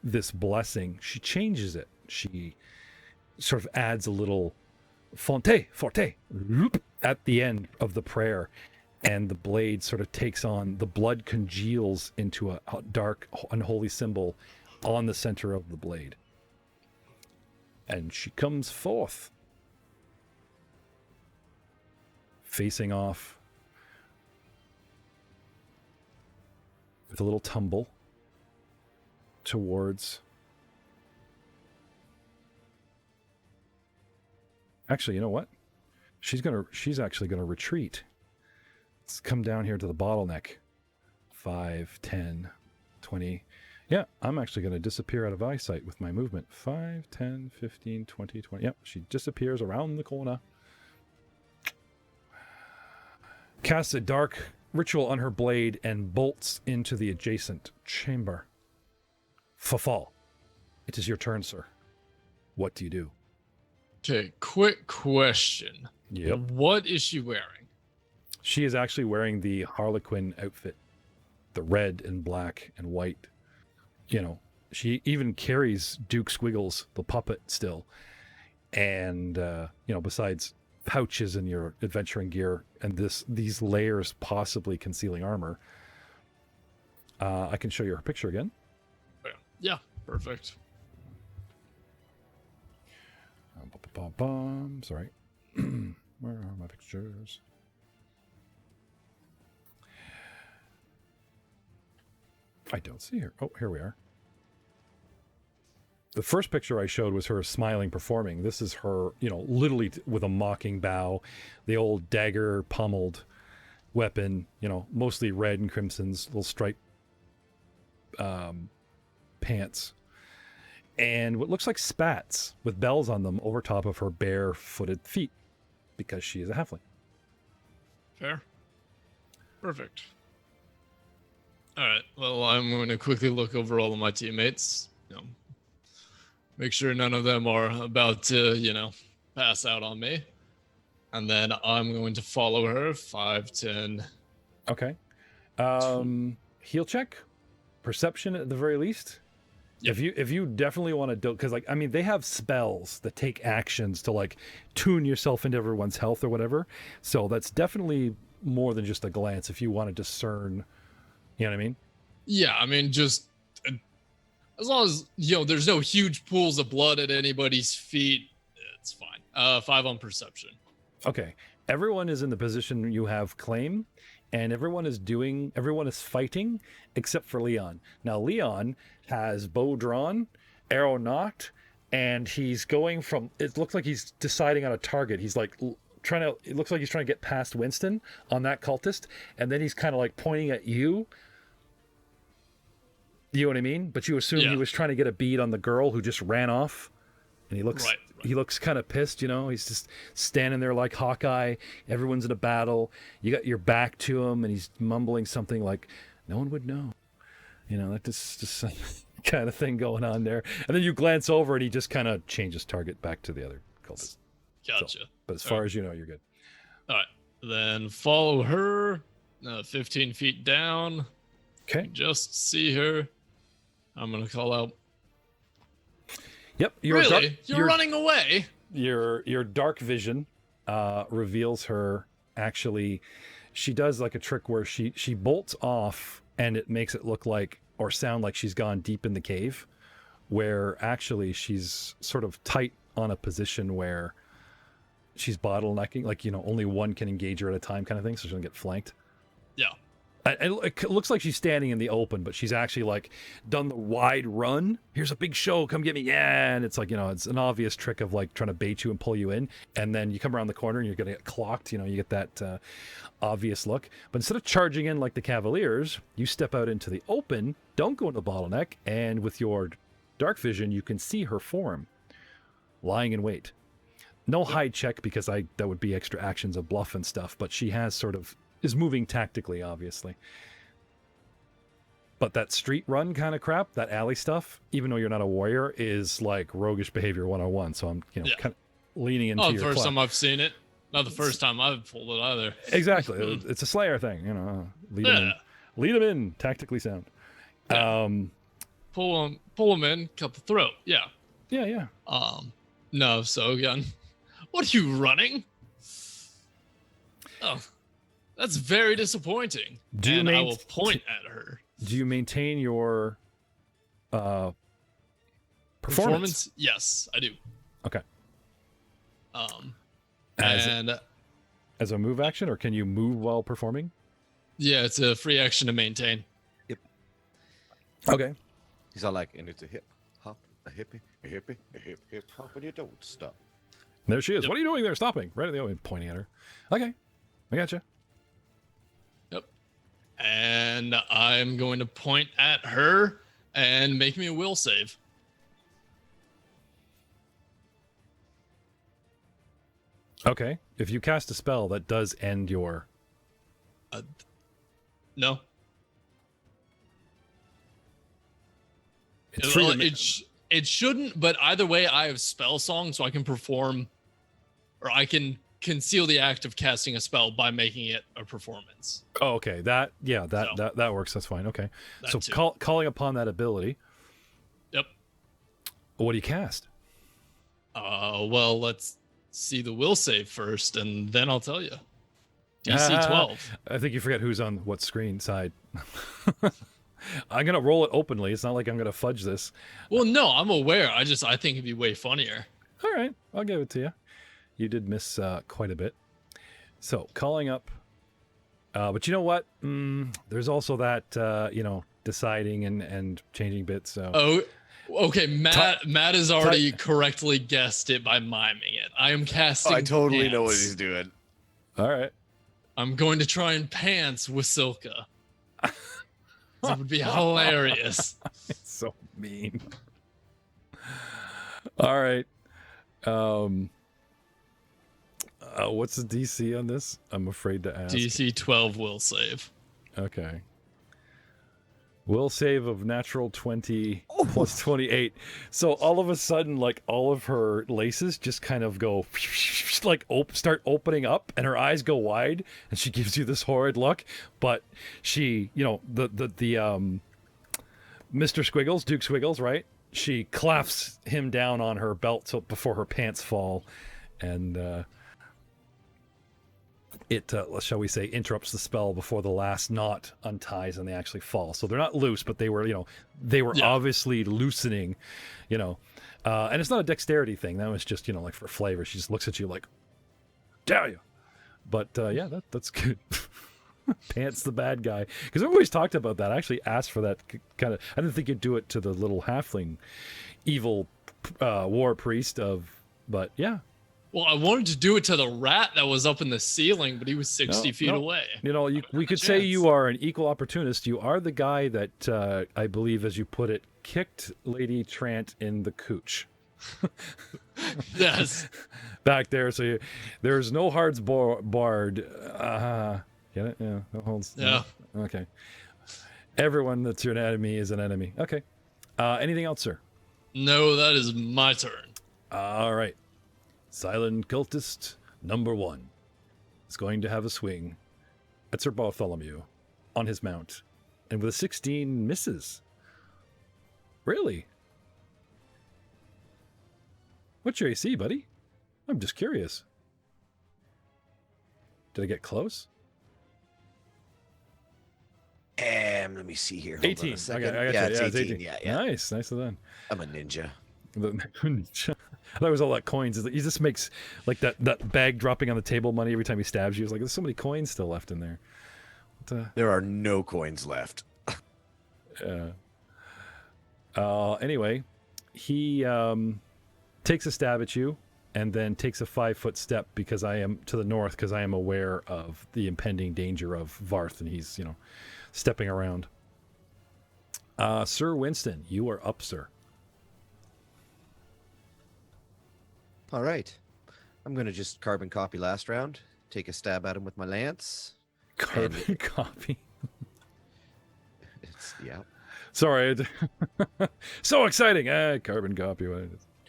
this blessing, she changes it. She sort of adds a little forte at the end of the prayer, and the blade sort of takes on, the blood congeals into a dark, unholy symbol on the center of the blade. And she comes forth, facing off with a little tumble towards... Actually, you know what? She's actually gonna retreat. Let's come down here to the bottleneck. 5, 10, 20. Yeah, I'm actually gonna disappear out of eyesight with my movement. 5, 10, 15, 20, 20. Yep, she disappears around the corner. Casts a dark ritual on her blade and bolts into the adjacent chamber. Fafal, it is your turn, sir. What do you do?
Okay, quick question.
Yep.
What is she wearing?
She is actually wearing the Harlequin outfit, the red and black and white. You know, she even carries Duke Squiggles, the puppet, still. And, you know, besides pouches in your adventuring gear and these layers possibly concealing armor, I can show you her picture again.
Yeah, perfect.
Sorry. Where are my pictures? I don't see her. Oh, here we are. The first picture I showed was her smiling, performing. This is her, literally with a mocking bow, the old dagger pommeled weapon, mostly red and crimsons, little striped pants, and what looks like spats with bells on them over top of her bare-footed feet, because she is a halfling.
Fair. Perfect. All right. Well, I'm going to quickly look over all of my teammates. Make sure none of them are about to, pass out on me. And then I'm going to follow her 5, 10.
Okay. Heal check, perception at the very least. Yep. If you definitely want to do, because they have spells that take actions to tune yourself into everyone's health or whatever. So that's definitely more than just a glance. If you want to discern, you know what I mean?
Yeah, just as long as there's no huge pools of blood at anybody's feet, it's fine. 5 on perception.
Okay. Everyone is in the position you have claim, and everyone is fighting except for Leon. Now Leon has bow drawn, arrow knocked, and he's going from, it looks like he's deciding on a target. He's it looks like he's trying to get past Winston on that cultist, and then he's kind of pointing at you. You know what I mean? But you assume he was trying to get a bead on the girl who just ran off. And he looks kind of pissed, He's just standing there like Hawkeye. Everyone's in a battle. You got your back to him, and he's mumbling something like, "No one would know." That just kind of thing going on there. And then you glance over, and he just kind of changes target back to the other cultist.
Gotcha.
So, but as far as you know, you're good.
All right. Then follow her 15 feet down.
Okay.
Just see her. I'm going to call out.
Yep.
You're running away.
Your dark vision reveals her. Actually, she does a trick where she bolts off, and it makes it look like or sound like she's gone deep in the cave, where actually she's sort of tight on a position where she's bottlenecking, only one can engage her at a time kind of thing, so she doesn't get flanked.
Yeah.
It looks like she's standing in the open, but she's actually done the wide run. Here's a big show, come get me. Yeah. And it's it's an obvious trick of trying to bait you and pull you in. And then you come around the corner and you're going to get clocked. You get that obvious look. But instead of charging in like the Cavaliers, you step out into the open, don't go into the bottleneck. And with your dark vision, you can see her form lying in wait. No hide check because that would be extra actions of bluff and stuff. But she has is moving tactically, obviously. But that street run kind of crap, that alley stuff, even though you're not a warrior, is roguish behavior 101. So I'm, kind of leaning into your
the first time I've seen it. Not the first time I've pulled it either.
Exactly. It's a Slayer thing, lead them in, tactically sound.
Yeah. Pull them in, cut the throat. Yeah.
Yeah.
No, so again, what are you running? Oh. That's very disappointing. I will point at her.
Do you maintain your performance?
Yes, I do.
Okay. As a move action, or can you move while performing?
Yeah, it's a free action to maintain.
Yep.
Okay.
He's all and it's a hip hop, a hippie, a hippie, a hip hop, and you don't stop.
There she is. Yep. What are you doing there? Stopping right at the open, pointing at her. Okay, I gotcha.
And I'm going to point at her and make me a will save.
Okay. If you cast a spell, that does end your...
No. It shouldn't, but either way, I have spell song, so I can perform, or I can conceal the act of casting a spell by making it a performance.
Oh, okay. That works. That's fine. Okay. So calling upon that ability.
Yep.
What do you cast?
Well, let's see the will save first, and then I'll tell you. DC 12.
I think you forget who's on what screen side. I'm gonna roll it openly. It's not like I'm gonna fudge this.
Well, no, I'm aware. I think it'd be way funnier.
All right, I'll give it to you. You did miss quite a bit. So calling up, but you know what? There's also that deciding and changing bits. So
okay. Matt has already correctly guessed it by miming it. I am casting.
I totally know what
Pants.
he's doing.
All right.
I'm going to try and pants with Silka. That would be hilarious.
It's so mean. All right. What's the DC on this? I'm afraid to ask.
DC 12 will save.
Okay. Will save of natural 20 plus 28. So all of a sudden, like all of her laces just kind of go like start opening up, and her eyes go wide, and she gives you this horrid look. But she, the Mr. Squiggles, Duke Squiggles, right? She claps him down on her belt so before her pants fall, and it, shall we say, interrupts the spell before the last knot unties and they actually fall. So they're not loose, but they were, obviously loosening, and it's not a dexterity thing. That was just, like for flavor. She just looks at you like, dare you? But yeah, that's good. Pants the bad guy. Because I've always talked about that. I actually asked for that kind of, I didn't think you'd do it to the little halfling evil war priest but yeah.
Well, I wanted to do it to the rat that was up in the ceiling, but he was 60 feet away.
We could say you are an equal opportunist. You are the guy that, I believe, as you put it, kicked Lady Trant in the cooch.
Yes.
Back there. So there's no hards barred. Get it? Yeah. No holds.
Yeah.
No? Okay. Everyone that's your enemy is an enemy. Okay. Anything else, sir?
No, that is my turn.
All right. Silent Cultist number 1 is going to have a swing at Sir Bartholomew on his mount, and with a 16 misses. Really? What's your AC, buddy? I'm just curious. Did I get close?
Let me see here. Hold
18.
on a second.
Okay, I got
yeah,
you.
it's 18. Yeah.
Nice of that.
I'm a ninja.
I thought it was all that coins. He just makes like that bag dropping on the table money every time he stabs you. It's like there's so many coins still left in there.
There are no coins left.
Anyway, he takes a stab at you and then takes a 5-foot step because I am to the north because I am aware of the impending danger of Varth, and he's stepping around. Sir Winston, you are up, sir.
All right. I'm going to just carbon copy last round. Take a stab at him with my lance.
Carbon copy.
Yeah.
Sorry. So exciting. Carbon copy.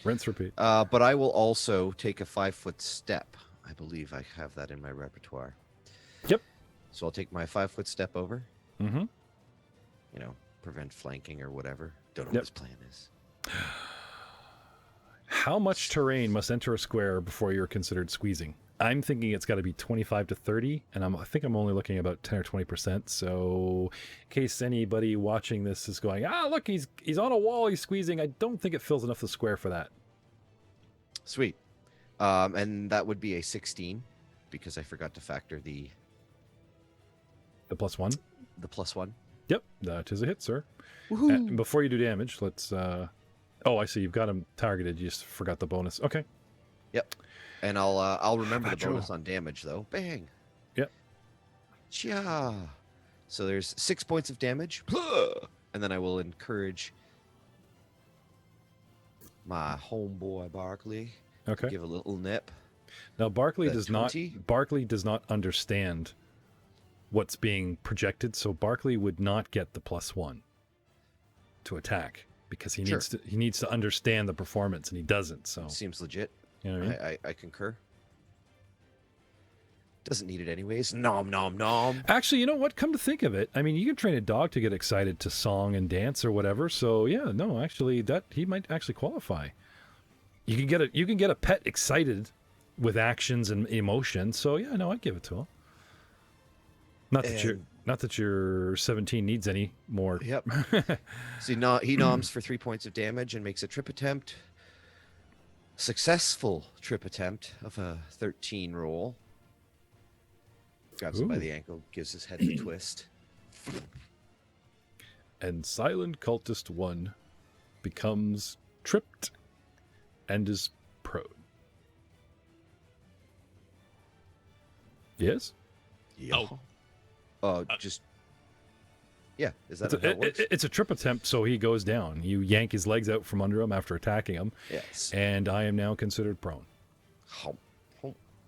Rinse, repeat.
But I will also take a 5-foot step. I believe I have that in my repertoire.
Yep.
So I'll take my 5-foot step over.
Mm-hmm.
Prevent flanking or whatever. Don't know what his plan is.
How much terrain must enter a square before you're considered squeezing? I'm thinking it's got to be 25 to 30, and I think I'm only looking about 10 or 20%. So, in case anybody watching this is going, look, he's on a wall, he's squeezing. I don't think it fills enough the square for that.
Sweet. And that would be a 16 because I forgot to factor the
+1.
The +1.
Yep, that is a hit, sir. And before you do damage, let's. I see. You've got him targeted. You just forgot the bonus. Okay.
Yep. And I'll remember the bonus on damage though. Bang.
Yep.
Chia. So there's 6 points of damage, and then I will encourage my homeboy Barkley.
Okay.
Give a little nip.
Now Barkley
That
does not understand what's being projected, so Barkley would not get the +1 to attack because he needs to understand the performance, and he doesn't. So
seems legit.
You know what I mean?
I concur. Doesn't need it anyways. Nom nom nom.
Actually, you know what? Come to think of it, I mean, you can train a dog to get excited to song and dance or whatever. So yeah, no, actually, that he might actually qualify. You can get a pet excited with actions and emotion. So yeah, no, I'd give it to him. Not Not that your 17 needs any more.
Yep. So he noms for 3 points of damage and makes a trip attempt. Successful trip attempt of a 13 roll. Grabs him by the ankle, gives his head a twist.
And Silent Cultist 1 becomes tripped and is prone. Yes?
Yeah. Just... Yeah, is that how it works?
It's a trip attempt, so he goes down. You yank his legs out from under him after attacking him.
Yes.
And I am now considered prone.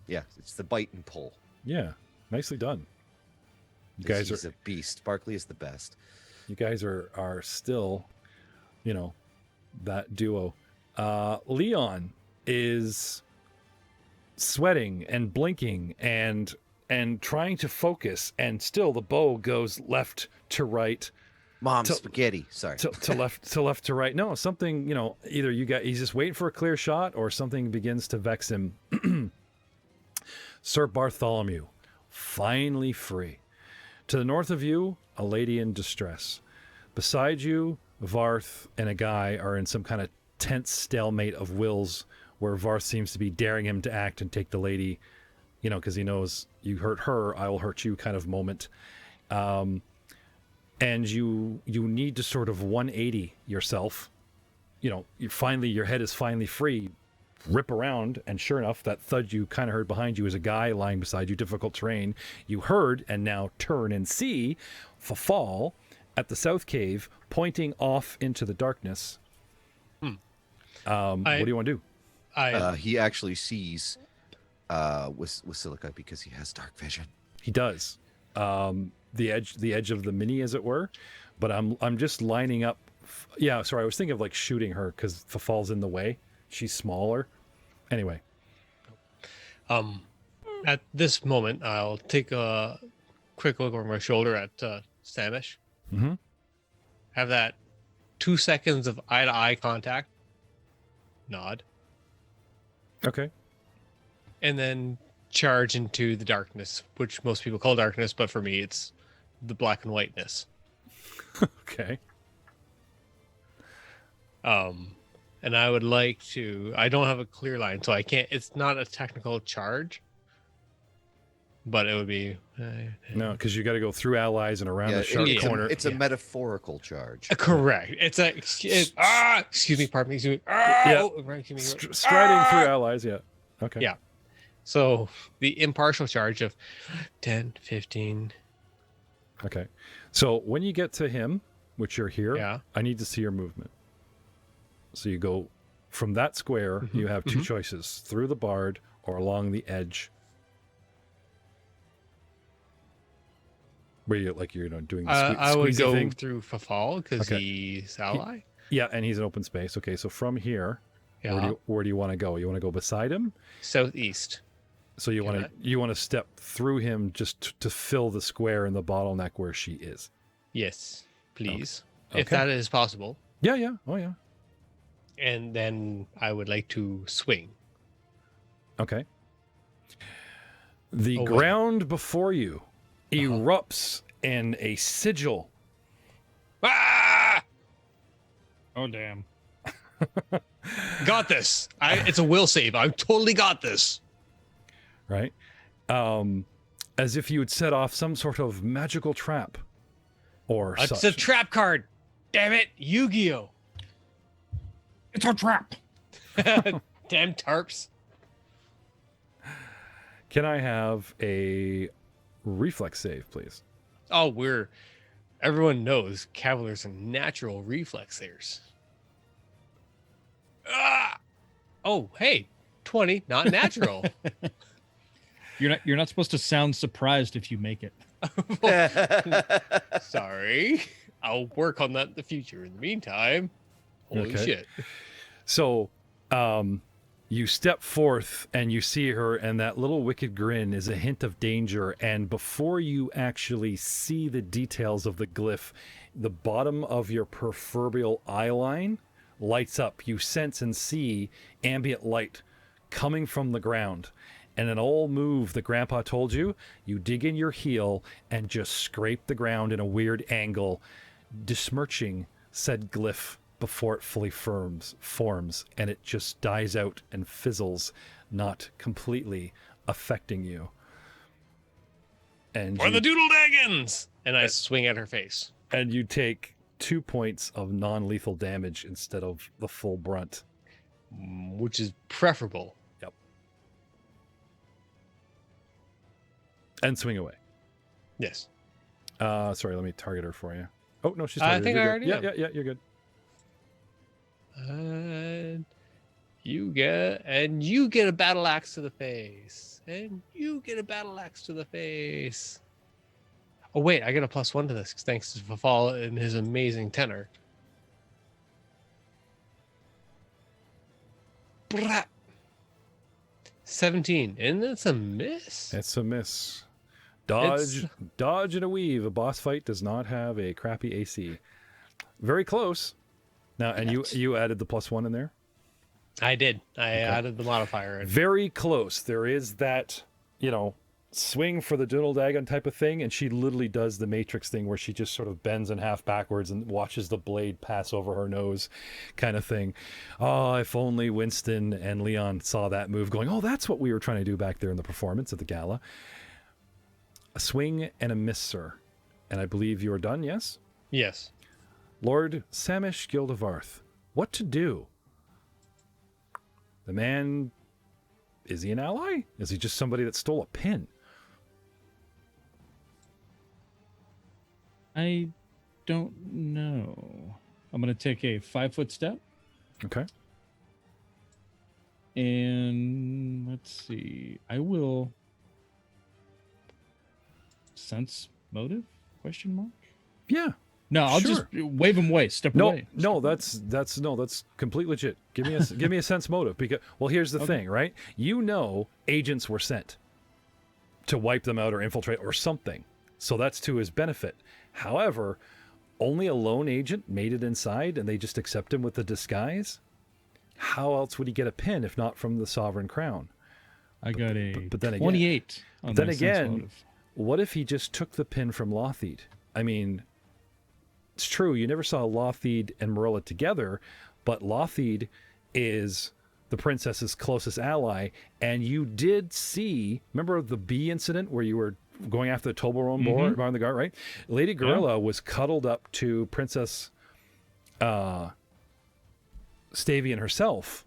Yeah, it's the bite and pull.
Yeah, nicely done. You guys
He's a beast. Barkley is the best.
You guys are still, that duo. Leon is sweating and blinking and trying to focus, and still the bow goes left to right.
Spaghetti. Sorry.
To left to right. No, something, either he's just waiting for a clear shot or something begins to vex him. Sir Bartholomew, finally free. To the north of you, a lady in distress. Beside you, Varth and a guy are in some kind of tense stalemate of wills where Varth seems to be daring him to act and take the lady, because he knows you hurt her, I will hurt you kind of moment. And you need to sort of 180 yourself. Your head is finally free. Rip around, and sure enough, that thud you kind of heard behind you is a guy lying beside you, difficult terrain. You heard, and now turn and see Fafal at the south cave, pointing off into the darkness. What do you want to do?
He actually sees with Silica because he has dark vision.
He does. The edge of the mini, as it were. But I'm just lining up. Yeah, sorry, I was thinking of like shooting her because Fafal's in the way. She's smaller. Anyway.
At this moment, I'll take a quick look over my shoulder at Samish.
Mm-hmm.
Have that 2 seconds of eye-to-eye contact. Nod.
Okay.
And then charge into the darkness, which most people call darkness, but for me, it's the black and whiteness.
Okay.
And I would like to... I don't have a clear line, so I can't... It's not a technical charge, but it would be...
No, because you got to go through allies and around the sharp corner.
It's a metaphorical charge.
Correct. It's a... excuse me, pardon me. Excuse me.
Striding through allies, yeah. Okay.
Yeah. So the impartial charge of 10, 15...
Okay. So when you get to him, which you're here,
yeah.
I need to see your movement. So you go from that square, you have two choices, through the bard or along the edge. Where you're doing the
I would go
thing.
through Fafal because he's ally.
Yeah, and he's in open space. Okay, so from here, where do you want to go? You want to go beside him?
Southeast.
So you want to step through him just to fill the square in the bottleneck where she is.
Yes, please.
Okay.
If that is possible.
Yeah. Oh, yeah.
And then I would like to swing.
Okay. The ground before you erupts in a sigil.
Ah!
Oh, damn.
Got this. It's a will save. I totally got this.
Right? As if you had set off some sort of magical trap or
It's
such.
a trap card. Damn it. Yu-Gi-Oh!
It's a trap.
Damn tarps.
Can I have a reflex save, please?
Oh, everyone knows cavaliers are natural reflexers. Ah! Oh, hey, 20, not natural.
You're not supposed to sound surprised if you make it.
Sorry. I'll work on that in the future. In the meantime, holy shit.
So, you step forth and you see her, and that little wicked grin is a hint of danger. And before you actually see the details of the glyph, the bottom of your proverbial eye line lights up. You sense and see ambient light coming from the ground. And an old move that Grandpa told you, you dig in your heel and just scrape the ground in a weird angle, besmirching said glyph before it fully forms, and it just dies out and fizzles, not completely affecting you. And
For the Doodle Dragons! And I swing at her face.
And you take 2 points of non-lethal damage instead of the full brunt.
Which is preferable.
Yep. And swing away.
Yes.
Sorry, let me target her for you. Oh, no, she's targeted.
I think
You're
I
good.
already am.
Yeah, you're good.
And you get a battle axe to the face. And you get a battle axe to the face. Oh wait, I get a +1 to this thanks to Fafal and his amazing tenor. Brat. 17, and that's a miss.
It's a miss. Dodge and a weave. A boss fight does not have a crappy AC. Very close. Now, and you added the +1 in there?
I did. I added the modifier.
Very close. There is that, swing for the Doodle Dagon type of thing, and she literally does the Matrix thing where she just sort of bends in half backwards and watches the blade pass over her nose kind of thing. Oh, if only Winston and Leon saw that move going, oh, that's what we were trying to do back there in the performance at the gala. A swing and a miss, sir. And I believe you're done, yes?
Yes.
Lord Samish Gildevarth, what to do? The man, is he an ally? Is he just somebody that stole a pin?
I don't know. I'm going to take a 5-foot step.
Okay.
And let's see. I will sense motive? Question mark?
Yeah.
No, I'll
sure.
just wave him away. Step away.
No, that's complete legit. Give me a sense motive because here's the thing, right? Agents were sent to wipe them out or infiltrate or something. So that's to his benefit. However, only a lone agent made it inside and they just accept him with the disguise. How else would he get a pin if not from the Sovereign Crown?
I got a
but then
28 on
then
my sense
again,
motive.
what if he just took the pin from Lothid? I mean, it's true, you never saw Lothid and Marilla together, but Lothid is the princess's closest ally, and you did see, remember the bee incident where you were going after the Toblerone board on the guard, right? Lady Gorilla was cuddled up to Princess Stavian herself.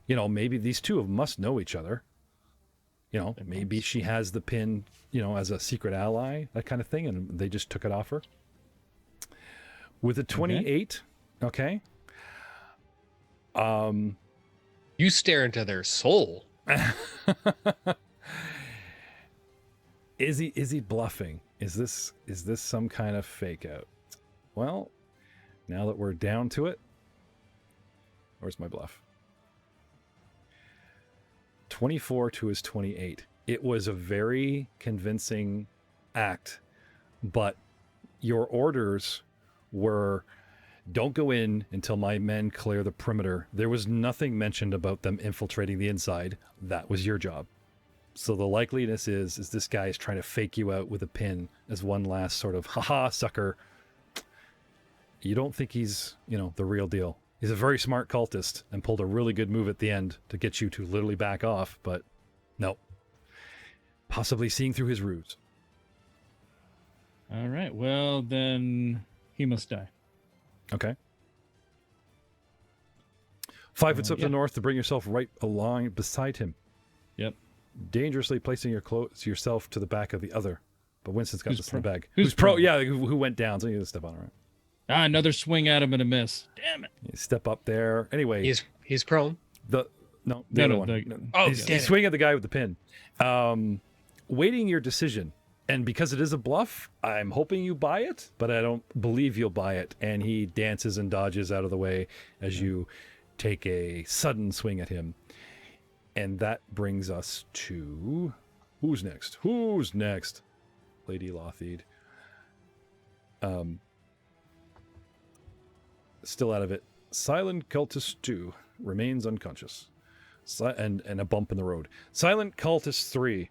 Maybe these two must know each other. Maybe she has the pin, as a secret ally, that kind of thing, and they just took it off her. With a 28, okay.
You stare into their soul.
Is he bluffing? Is this some kind of fake out? Well, now that we're down to it, where's my bluff? 24 to his 28. It was a very convincing act, but your orders were, don't go in until my men clear the perimeter. There was nothing mentioned about them infiltrating the inside. That was your job. So the likeliness is this guy is trying to fake you out with a pin as one last sort of, haha, sucker. You don't think he's, the real deal. He's a very smart cultist and pulled a really good move at the end to get you to literally back off, but no. Possibly seeing through his ruse.
All right. Well, then he must die.
Okay. 5 foot up to the north to bring yourself right along beside him.
Yep.
Dangerously placing yourself to the back of the other. But Winston's got this in the bag.
Who's
pro?
pro?
Yeah, who went down. So you gotta step on it, right?
Another swing at him and a miss. Damn it.
You step up there. Anyway.
He's prone.
The other one. Swing at the guy with the pin. Waiting your decision. And because it is a bluff, I'm hoping you buy it, but I don't believe you'll buy it. And he dances and dodges out of the way as you take a sudden swing at him. And that brings us to... Who's next? Lady Lothid. Still out of it. Silent Cultist 2 remains unconscious. and a bump in the road. Silent Cultist 3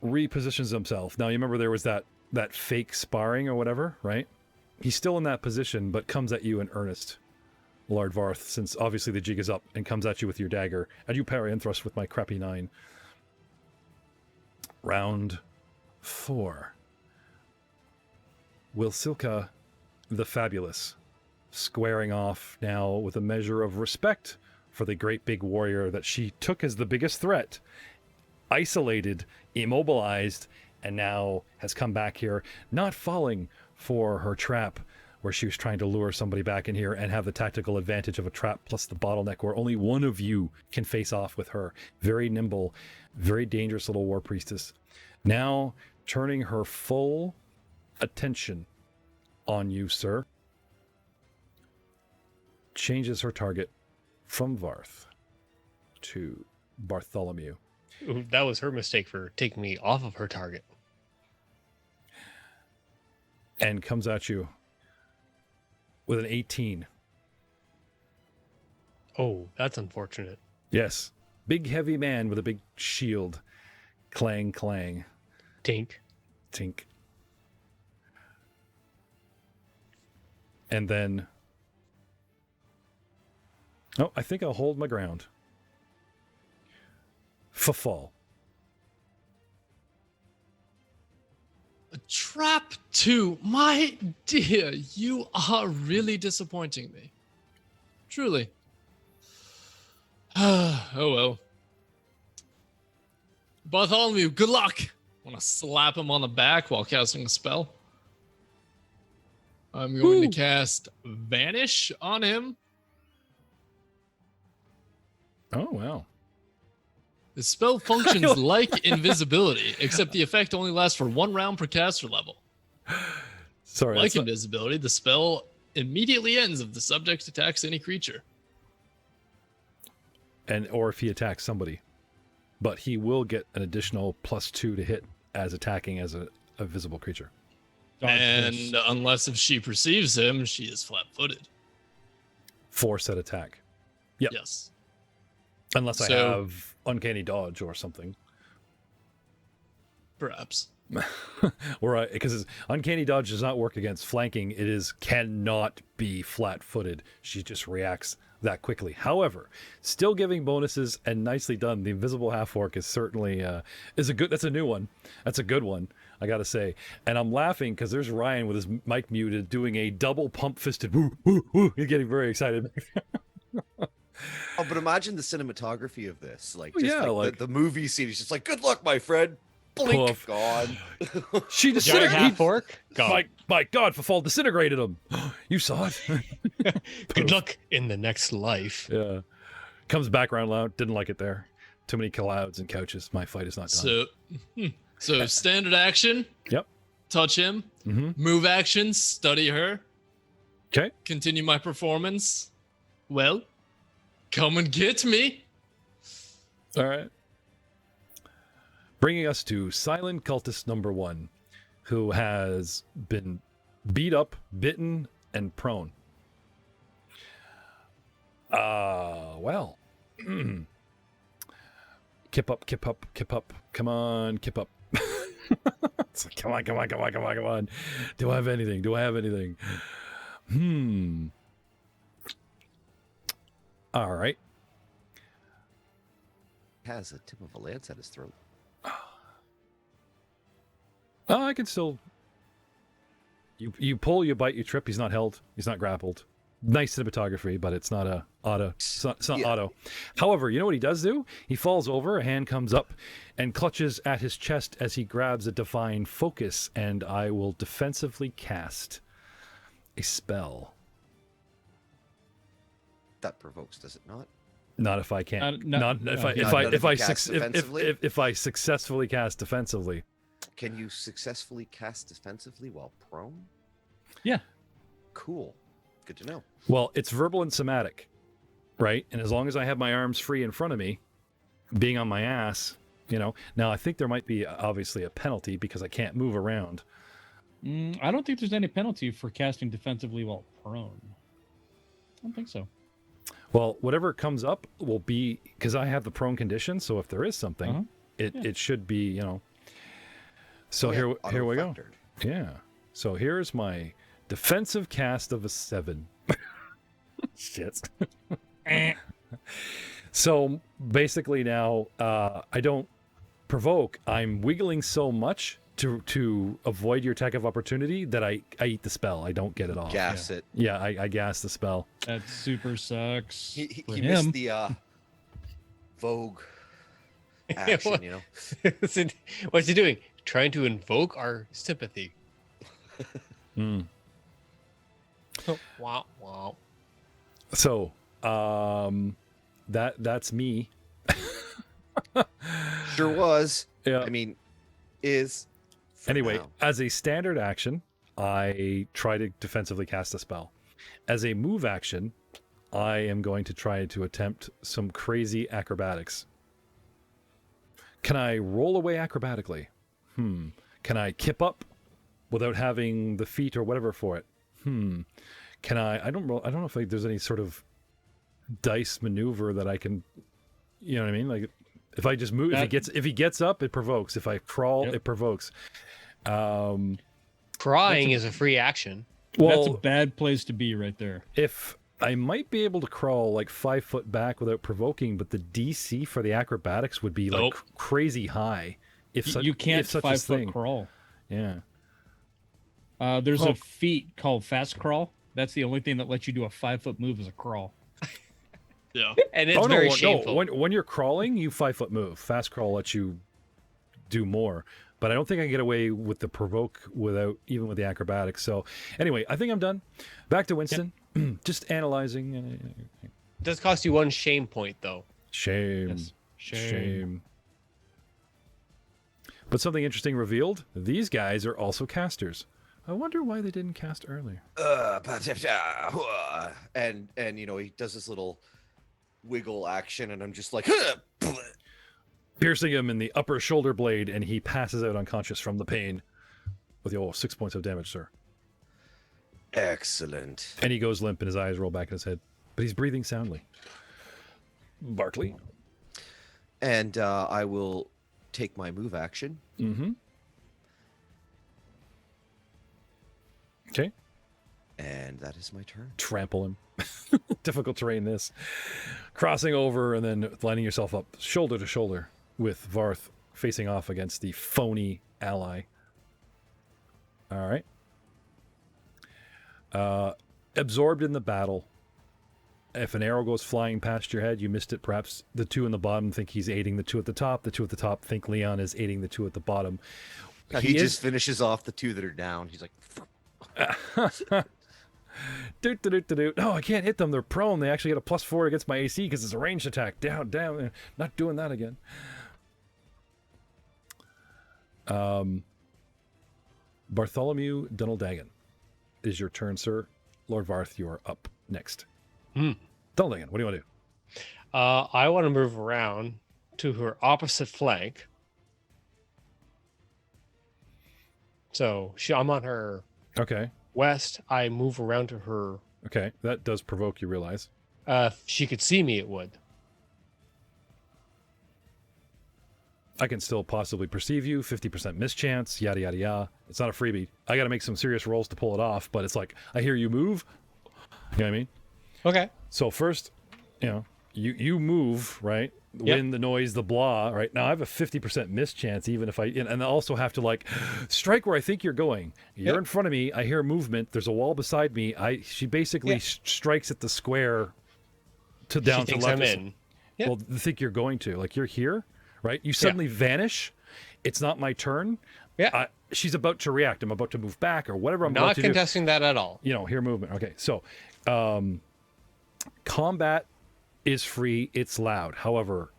repositions himself. Now, you remember there was that fake sparring or whatever, right? He's still in that position, but comes at you in earnest, Lord Varth, since obviously the jig is up, and comes at you with your dagger. And you parry and thrust with my crappy 9. Round 4. Wilsilka the Fabulous, squaring off now with a measure of respect for the great big warrior that she took as the biggest threat, isolated, immobilized, and now has come back here, not falling for her trap where she was trying to lure somebody back in here and have the tactical advantage of a trap plus the bottleneck where only one of you can face off with her. Very nimble, very dangerous little war priestess. Now turning her full attention on you, sir. Changes her target from Varth to Bartholomew.
Ooh, that was her mistake for taking me off of her target.
And comes at you with an 18.
Oh, that's unfortunate.
Yes. Big heavy man with a big shield. Clang, clang.
Tink.
Tink. And then... Oh, I think I'll hold my ground. Fall.
A trap 2. My dear, you are really disappointing me. Truly. Oh well. Bartholomew, good luck. Want to slap him on the back while casting a spell. I'm going to cast Vanish on him.
Oh, wow.
The spell functions like invisibility, except the effect only lasts for 1 round per caster level.
Sorry.
Like invisibility, the spell immediately ends if the subject attacks any creature.
Or if he attacks somebody. But he will get an additional +2 to hit as attacking as a visible creature.
And unless if she perceives him, she is flat-footed.
4 set attack. Yep.
Yes.
Unless I have uncanny dodge or something.
Perhaps.
Or because uncanny dodge does not work against flanking. It cannot be flat-footed. She just reacts that quickly. However, still giving bonuses and nicely done. The invisible half-orc is certainly that's a new one. That's a good one, I gotta say. And I'm laughing because there's Ryan with his mic muted doing a double pump-fisted woo, woo, woo. He's getting very excited.
Oh, but imagine the cinematography of this. Like, just
yeah,
like the movie scene. He's just like, good luck, my friend. Blink,
Poof.
gone.
She just
Giant half-orc? Gone.
My God, Fall disintegrated him. You saw it.
Good luck in the next life.
Yeah. Comes back around loud. Didn't like it there. Too many clouds and couches. My fight is not done.
So standard action.
Yep.
Touch him.
Mm-hmm.
Move action. Study her.
Okay.
Continue my performance. Well, come and get me.
All right. Bringing us to Silent Cultist number 1, who has been beat up, bitten, and prone. Well. Kip up, kip up, kip up. Come on, kip up. It's like, come on. Do I have anything? All right.
Has a tip of a lance at his throat.
Oh, I can still. You pull, you bite, you trip. He's not held. He's not grappled. Nice cinematography, but it's not a auto. It's not auto. However, you know what he does do? He falls over. A hand comes up and clutches at his chest as he grabs a divine focus, and I will defensively cast a spell.
That provokes, does it not?
Not if I can't. If I successfully cast defensively.
Can you successfully cast defensively while prone?
Yeah.
Cool. Good to know.
Well, it's verbal and somatic, right? And as long as I have my arms free in front of me, being on my ass, Now, I think there might be obviously a penalty because I can't move around.
I don't think there's any penalty for casting defensively while prone. I don't think so.
Well, whatever comes up will be, because I have the prone condition, so if there is something, it should be, you know. So here we go. Yeah. So here's my defensive cast of a 7. Shit. So basically now, I don't provoke. I'm wiggling so much to avoid your attack of opportunity that I eat the spell. I don't get it off.
Gas it.
Yeah, I gas the spell.
That super sucks.
He
for
missed
him.
the Vogue action, you know.
What's he doing? Trying to invoke our sympathy. Wow, wow.
So, that's me.
Sure was.
Yeah.
I mean, is.
Anyway,
now.
as a standard action, I try to defensively cast a spell. As a move action, I am going to try to attempt some crazy acrobatics. Can I roll away acrobatically? Can I kip up without having the feet or whatever for it? Can I don't know if there's any sort of dice maneuver that I can, you know what I mean? Like if I just move, if he gets up, it provokes. If I crawl, it provokes.
Crying is a free action.
Well,
That's a bad place to be right there.
if I might be able to crawl like 5 foot back without provoking, but the DC for the acrobatics would be like crazy high. If such,
You can't
if such
5
a
foot
thing.
crawl.
Yeah.
There's a feat called fast crawl. That's the only thing that lets you do a 5 foot move as a crawl.
Yeah.
And it's very shameful.
When you're crawling, you 5 foot move. Fast crawl lets you do more. But I don't think I can get away with the provoke even with the acrobatics. So anyway, I think I'm done. Back to Winston. Just analyzing.
It does cost you 1 shame point, though.
Shame.
Yes.
Shame. But something interesting revealed. These guys are also casters. I wonder why they didn't cast earlier.
And you know, he does this little wiggle action, and I'm just like,
Piercing him in the upper shoulder blade, and he passes out unconscious from the pain with 6 points of damage, sir.
excellent.
And he goes limp, and his eyes roll back in his head. But he's breathing soundly. Barkley.
And I will take my move action.
Mm-hmm. Okay.
And that is my turn.
Trample him. Difficult terrain, this. Crossing over and then lining yourself up shoulder to shoulder with Varth facing off against the phony ally. All right. Absorbed in the battle. If an arrow goes flying past your head, you missed it. Perhaps the 2 in the bottom think he's aiding the 2 at the top. The 2 at the top think Leon is aiding the 2 at the bottom.
He just finishes off the 2 that are down. He's like,
No, I can't hit them. They're prone. They actually get a +4 against my AC because it's a ranged attack. Down. Not doing that again. Bartholomew Dunaldagan, it is your turn, sir. Lord Varth, you are up next. Dunaldagan, what do you want to do?
I want to move around to her opposite flank. So I'm on her
Okay.
west. I move around to her.
Okay. That does provoke, you realize.
If she could see me, it would.
I can still possibly perceive you, 50% mischance, yada, yada, yada. It's not a freebie. I got to make some serious rolls to pull it off, but it's like, I hear you move. You know what I mean?
Okay.
So first, you move, right? The
Yep.
wind, the noise, the blah, right? Now I have a 50% mischance, even if and I also have to like strike where I think you're going. You're in front of me. I hear movement. There's a wall beside me. She basically strikes at the square to down
She
to
thinks
left.
I'm in. Yep.
Well, the think you're going to, like you're here, right? You suddenly vanish. It's not my turn.
Yeah.
She's about to react. I'm about to move back or whatever I'm about
Not
to do.
contesting that at all.
Hear movement. Okay, so combat is free. It's loud. However,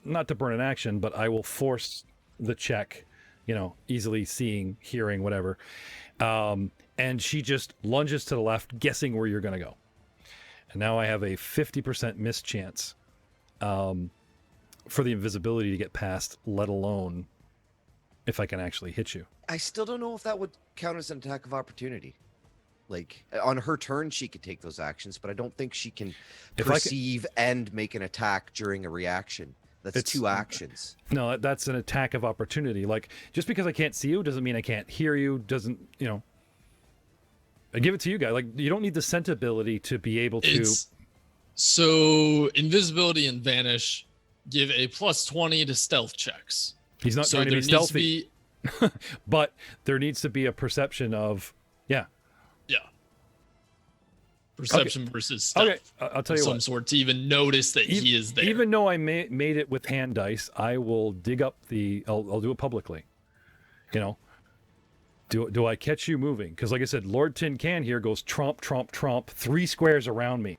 not to burn an action, but I will force the check, easily seeing, hearing, whatever. And she just lunges to the left, guessing where you're going to go. And now I have a 50% mischance for the invisibility to get past, let alone if I can actually hit you.
I still don't know if that would count as an attack of opportunity. Like on her turn, she could take those actions, but I don't think she can
If I
perceive and make an attack during a reaction. That's
It's-
2 actions.
No, that's an attack of opportunity. Like, just because I can't see you doesn't mean I can't hear you. Doesn't, you know. I give it to you guys. Like, you don't need the scent ability to be able to.
So invisibility and vanish give a +20 to stealth checks.
He's not
So
trying to
there
be
needs
stealthy, but there needs to be a perception of, yeah.
Perception versus stealth.
Okay, I'll tell
of
you
some
what.
sort to even notice that he is there.
Even though I made it with hand dice, I will dig up the. I'll do it publicly. You know. Do I catch you moving? Because like I said, Lord Tin Can here goes tromp, tromp, tromp, 3 squares around me.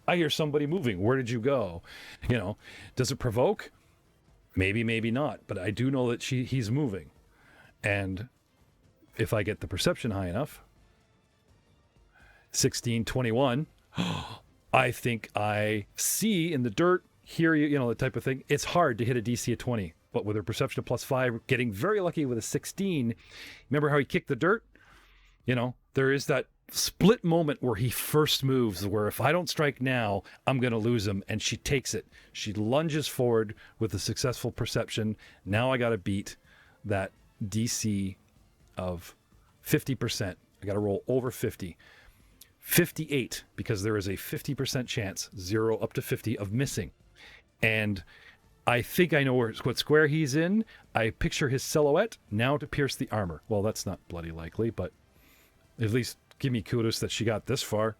I hear somebody moving. Where did you go? You know, does it provoke? Maybe, maybe not. But I do know that he's moving, and if I get the perception high enough, 16, 21, I think I see in the dirt, hear you, you know, the type of thing. It's hard to hit a DC of 20, but with a perception of +5, getting very lucky with a 16. Remember how he kicked the dirt? You know, there is that split moment where he first moves, where if I don't strike now, I'm going to lose him. And she takes it. She lunges forward with a successful perception. Now I got to beat that DC of 50%. I got to roll over 50. 58, because there is a 50% chance, 0 up to 50, of missing. And I think I know what square he's in. I picture his silhouette now to pierce the armor. Well, that's not bloody likely, but at least give me kudos that she got this far.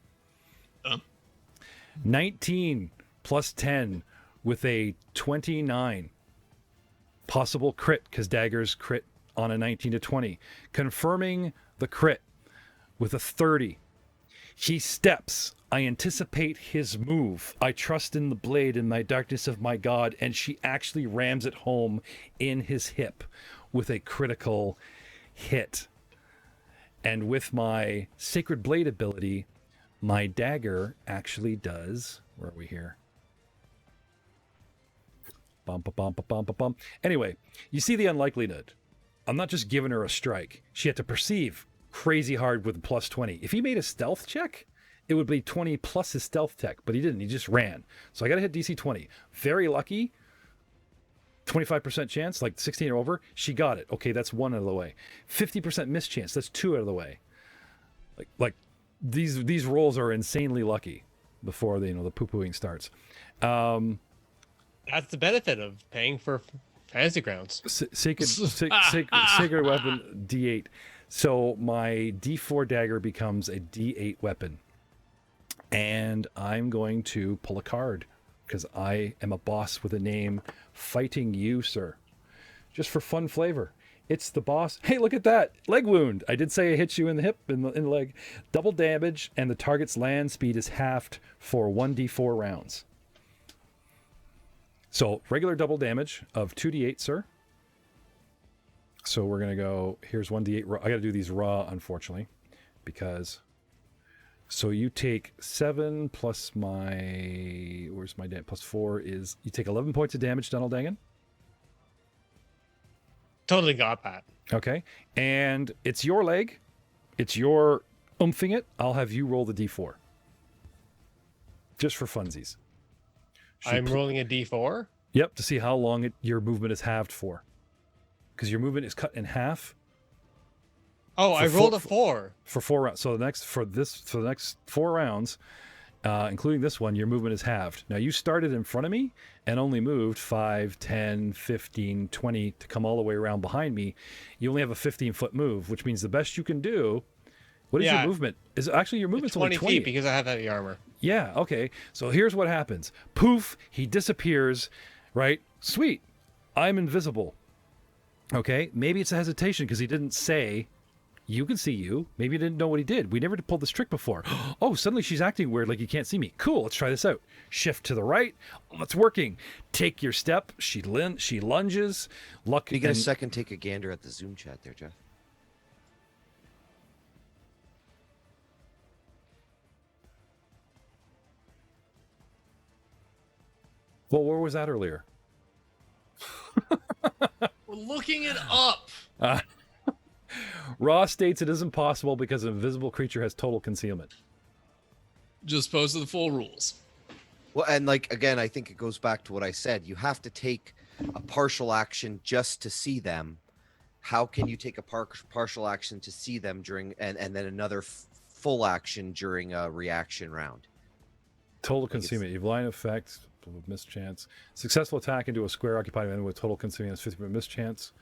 19 plus 10 with a 29. Possible crit, because daggers crit on a 19 to 20. Confirming the crit with a 30. He steps. I anticipate his move. I trust in the blade in my darkness of my God, and she actually rams it home in his hip with a critical hit. And with my Sacred Blade ability, my dagger actually does... Where are we here? Bum, ba, bum, ba, bum, ba, bum. Anyway, you see the unlikelihood. I'm not just giving her a strike. She had to perceive crazy hard with +20. If he made a stealth check, it would be 20 plus his stealth tech, but he didn't. He just ran. So I got to hit DC 20. Very lucky. 25% chance, like 16 or over. She got it. Okay, that's 1 out of the way. 50% miss chance. That's 2 out of the way. Like these rolls are insanely lucky before the poo-pooing starts.
That's the benefit of paying for fantasy grounds.
Sacred weapon D8. So my D4 dagger becomes a D8 weapon. And I'm going to pull a card because I am a boss with a name. Fighting you, sir. Just for fun flavor. It's the boss. Hey, look at that. Leg wound. I did say I hit you in the hip, in the leg. Double damage, and the target's land speed is halved for 1d4 rounds. So regular double damage of 2d8, sir. So we're going to go, here's 1d8 raw. I got to do these raw, unfortunately, because... So you take 7 plus my... Where's my damage? Plus 4 is... You take 11 points of damage, Donald Dangan.
Totally got that.
Okay. And it's your leg. It's your oomphin' it. I'll have you roll the d4. Just for funsies.
I'm rolling a d4?
Yep, to see how long your movement is halved for. Because your movement is cut in half.
Oh, I rolled a 4.
For 4 rounds. So for the next 4 rounds, including this one, your movement is halved. Now, you started in front of me and only moved 5, 10, 15, 20 to come all the way around behind me. You only have a 15-foot move, which means the best you can do... What is your movement? Your movement's only 20
feet because I have heavy armor.
Yeah, okay. So here's what happens. Poof, he disappears, right? Sweet. I'm invisible. Okay, maybe it's a hesitation because he didn't say... You can see you. Maybe you didn't know what he did. We never did pull this trick before. Oh, suddenly she's acting weird like you can't see me. Cool, let's try this out. Shift to the right. Oh, it's working. Take your step. She lunges. Luck.
You get a second, take a gander at the Zoom chat there, Jeff.
Well, where was that earlier?
We're looking it up.
Raw states it is impossible because an invisible creature has total concealment.
Just post the full rules.
Well, and like again, I think it goes back to what I said. You have to take a partial action just to see them. How can you take a partial action to see them during and then another full action during a reaction round?
Total concealment. You've line effect, mischance. Successful attack into a square occupied enemy with total concealment has 50% mischance.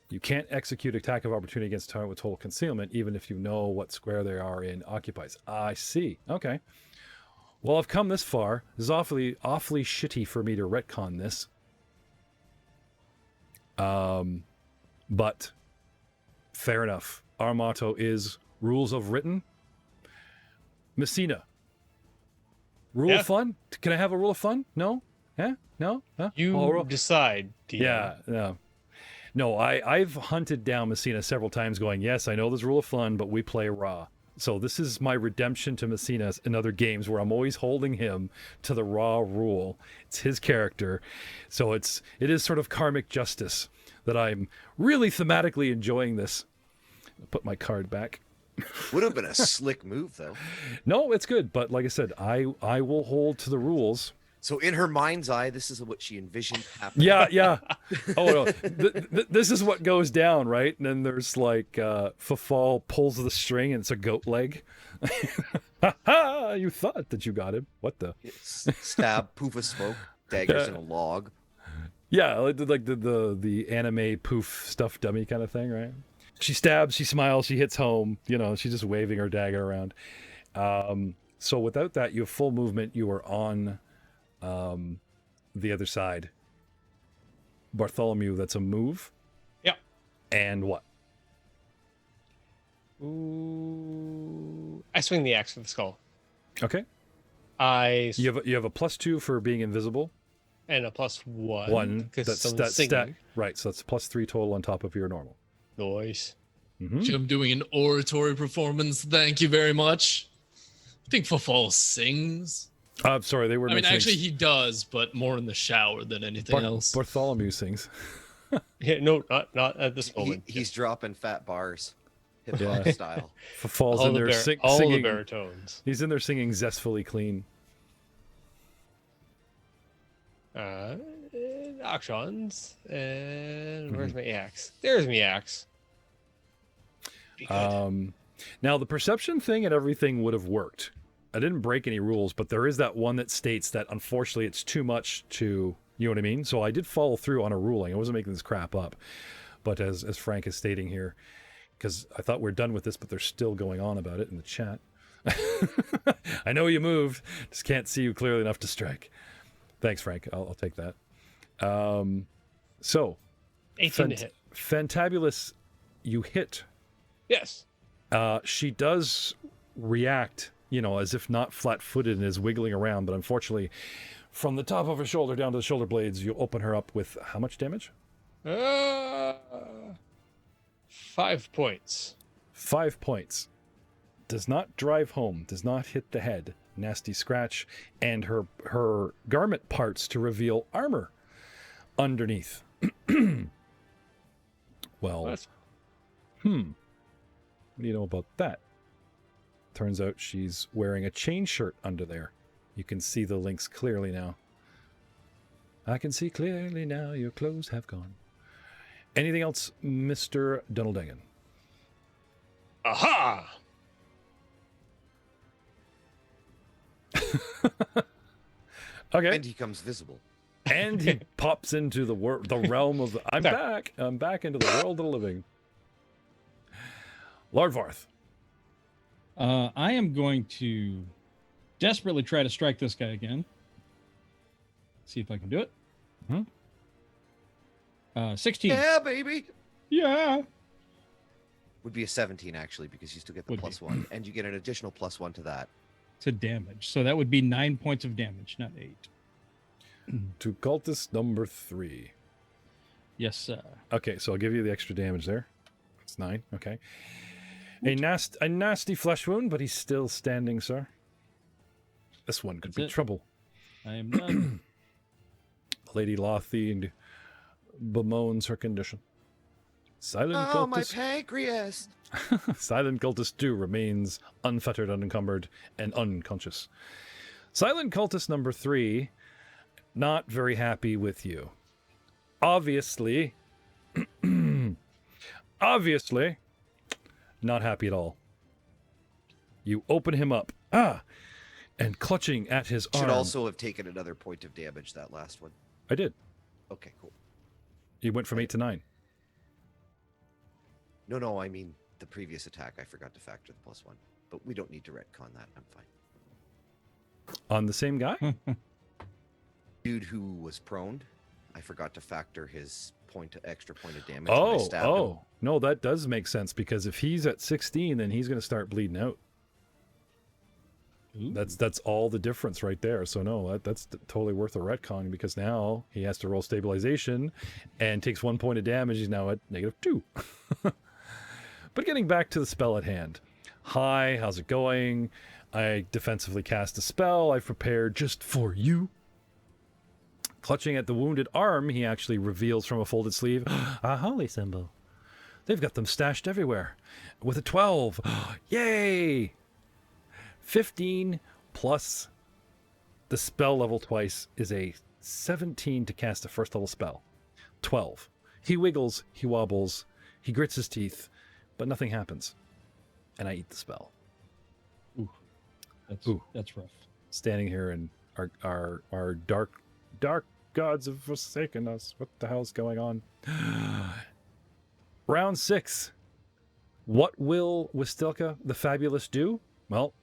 You can't execute attack of opportunity against a target with total concealment, even if you know what square they are in occupies. I see. Okay. Well, I've come this far. This is awfully shitty for me to retcon this. But fair enough. Our motto is rules of written. Messina. Rule of fun? Can I have a rule of fun? No? Yeah? No? Huh?
You decide. DM.
Yeah. No. No, I've hunted down Messina several times going, yes, I know there's rule of fun, but we play raw. So this is my redemption to Messina in other games where I'm always holding him to the raw rule. It's his character. So it is sort of karmic justice that I'm really thematically enjoying this. I'll put my card back.
Would have been a slick move, though.
No, it's good. But like I said, I will hold to the rules.
So in her mind's eye, this is what she envisioned happening.
Yeah. Oh, no. This is what goes down, right? And then there's like Fafal pulls the string and it's a goat leg. You thought that you got him. What the?
Stab, poof of smoke, daggers in a log.
Yeah, like the anime poof stuffed dummy kind of thing, right? She stabs, she smiles, she hits home. You know, she's just waving her dagger around. So without that, you have full movement. You are on the other side. Bartholomew, that's a move.
Yep.
And what?
Ooh, I swing the axe for the skull.
Okay. You have a +2 for being invisible.
And a +1.
That's stat. Right, so that's +3 total on top of your normal.
Noise.
Mm-hmm.
Jim doing an oratory performance. Thank you very much. I think Fafal sings.
I'm sorry, they were.
I mean, actually, he does, but more in the shower than anything else.
Bartholomew sings.
Yeah, no, not at this moment.
He's dropping fat bars, hip hop style.
Falls in there singing.
All the baritones.
He's in there singing "Zestfully Clean."
Auctions. And where's my axe? There's my axe.
Now the perception thing and everything would have worked. I didn't break any rules, but there is that one that states that unfortunately it's too much to, you know what I mean? So I did follow through on a ruling. I wasn't making this crap up. But as Frank is stating here, because I thought we're done with this, but they're still going on about it in the chat. I know you moved, just can't see you clearly enough to strike. Thanks, Frank. I'll take that. So
18 to hit.
Fantabulous, you hit.
Yes.
She does react, as if not flat-footed and is wiggling around, but unfortunately, from the top of her shoulder down to the shoulder blades, you open her up with how much damage?
5 points.
5 points. Does not drive home, does not hit the head. Nasty scratch, and her garment parts to reveal armor underneath. Well, what do you know about that? Turns out she's wearing a chain shirt under there. You can see the links clearly now. I can see clearly now your clothes have gone. Anything else, Mr. Dunaldagan?
Aha!
Okay.
And he comes visible.
And he pops into the realm of the... I'm back into the world of the living. Lord Varth.
I am going to desperately try to strike this guy again. See if I can do it. 16.
Yeah, baby.
Yeah.
Would be a 17, actually, because you still get the +1. And you get an additional +1 to that.
To damage. So that would be 9 points of damage, not 8.
To cultist number 3.
Yes, sir.
Okay, so I'll give you the extra damage there. It's 9. Okay. A nasty flesh wound, but he's still standing, sir. This one could be trouble.
I am done.
Lady Lothiend bemoans her condition. Silent
Oh, my
Cultist.
pancreas!
Silent Cultist 2 remains unfettered, unencumbered, and unconscious. Silent Cultist number 3, not very happy with you. Obviously, not happy at all. You open him up. And clutching at his arm.
Should also have taken another point of damage, that last one.
I did.
Okay, cool.
You went from 8 to 9.
No, I mean the previous attack. I forgot to factor the +1. But we don't need to retcon that. I'm fine.
On the same guy?
Dude who was proned, I forgot to factor his extra point of damage. when I stabbed him.
No, that does make sense, because if he's at 16, then he's going to start bleeding out.
Ooh.
That's all the difference right there. So no, that's totally worth a retcon, because now he has to roll stabilization and takes 1 point of damage. He's now at -2. But getting back to the spell at hand. Hi, how's it going? I defensively cast a spell I've prepared just for you. Clutching at the wounded arm, he actually reveals from a folded sleeve a holy symbol. They've got them stashed everywhere. With a 12. Yay! 15 plus the spell level twice is a 17 to cast a first level spell. 12. He wiggles, he wobbles, he grits his teeth, but nothing happens. And I eat the spell.
That's rough.
Standing here, and our dark gods have forsaken us. What the hell's going on? Round 6. What will Wistilka the Fabulous do? Well,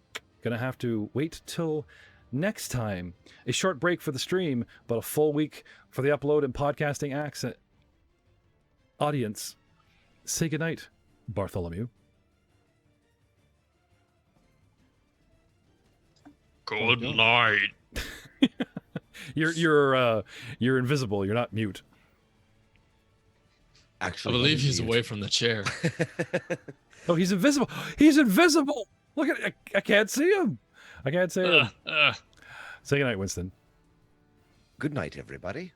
gonna have to wait till next time. A short break for the stream, but a full week for the upload and podcasting accent. Audience, say goodnight, Bartholomew.
Good night.
You're invisible. You're not mute.
I
Actually,
believe he's
mute.
away from the chair.
Oh, he's invisible. He's invisible. Look at it. I can't see him. I can't see him. Say goodnight, Winston.
Good night, everybody.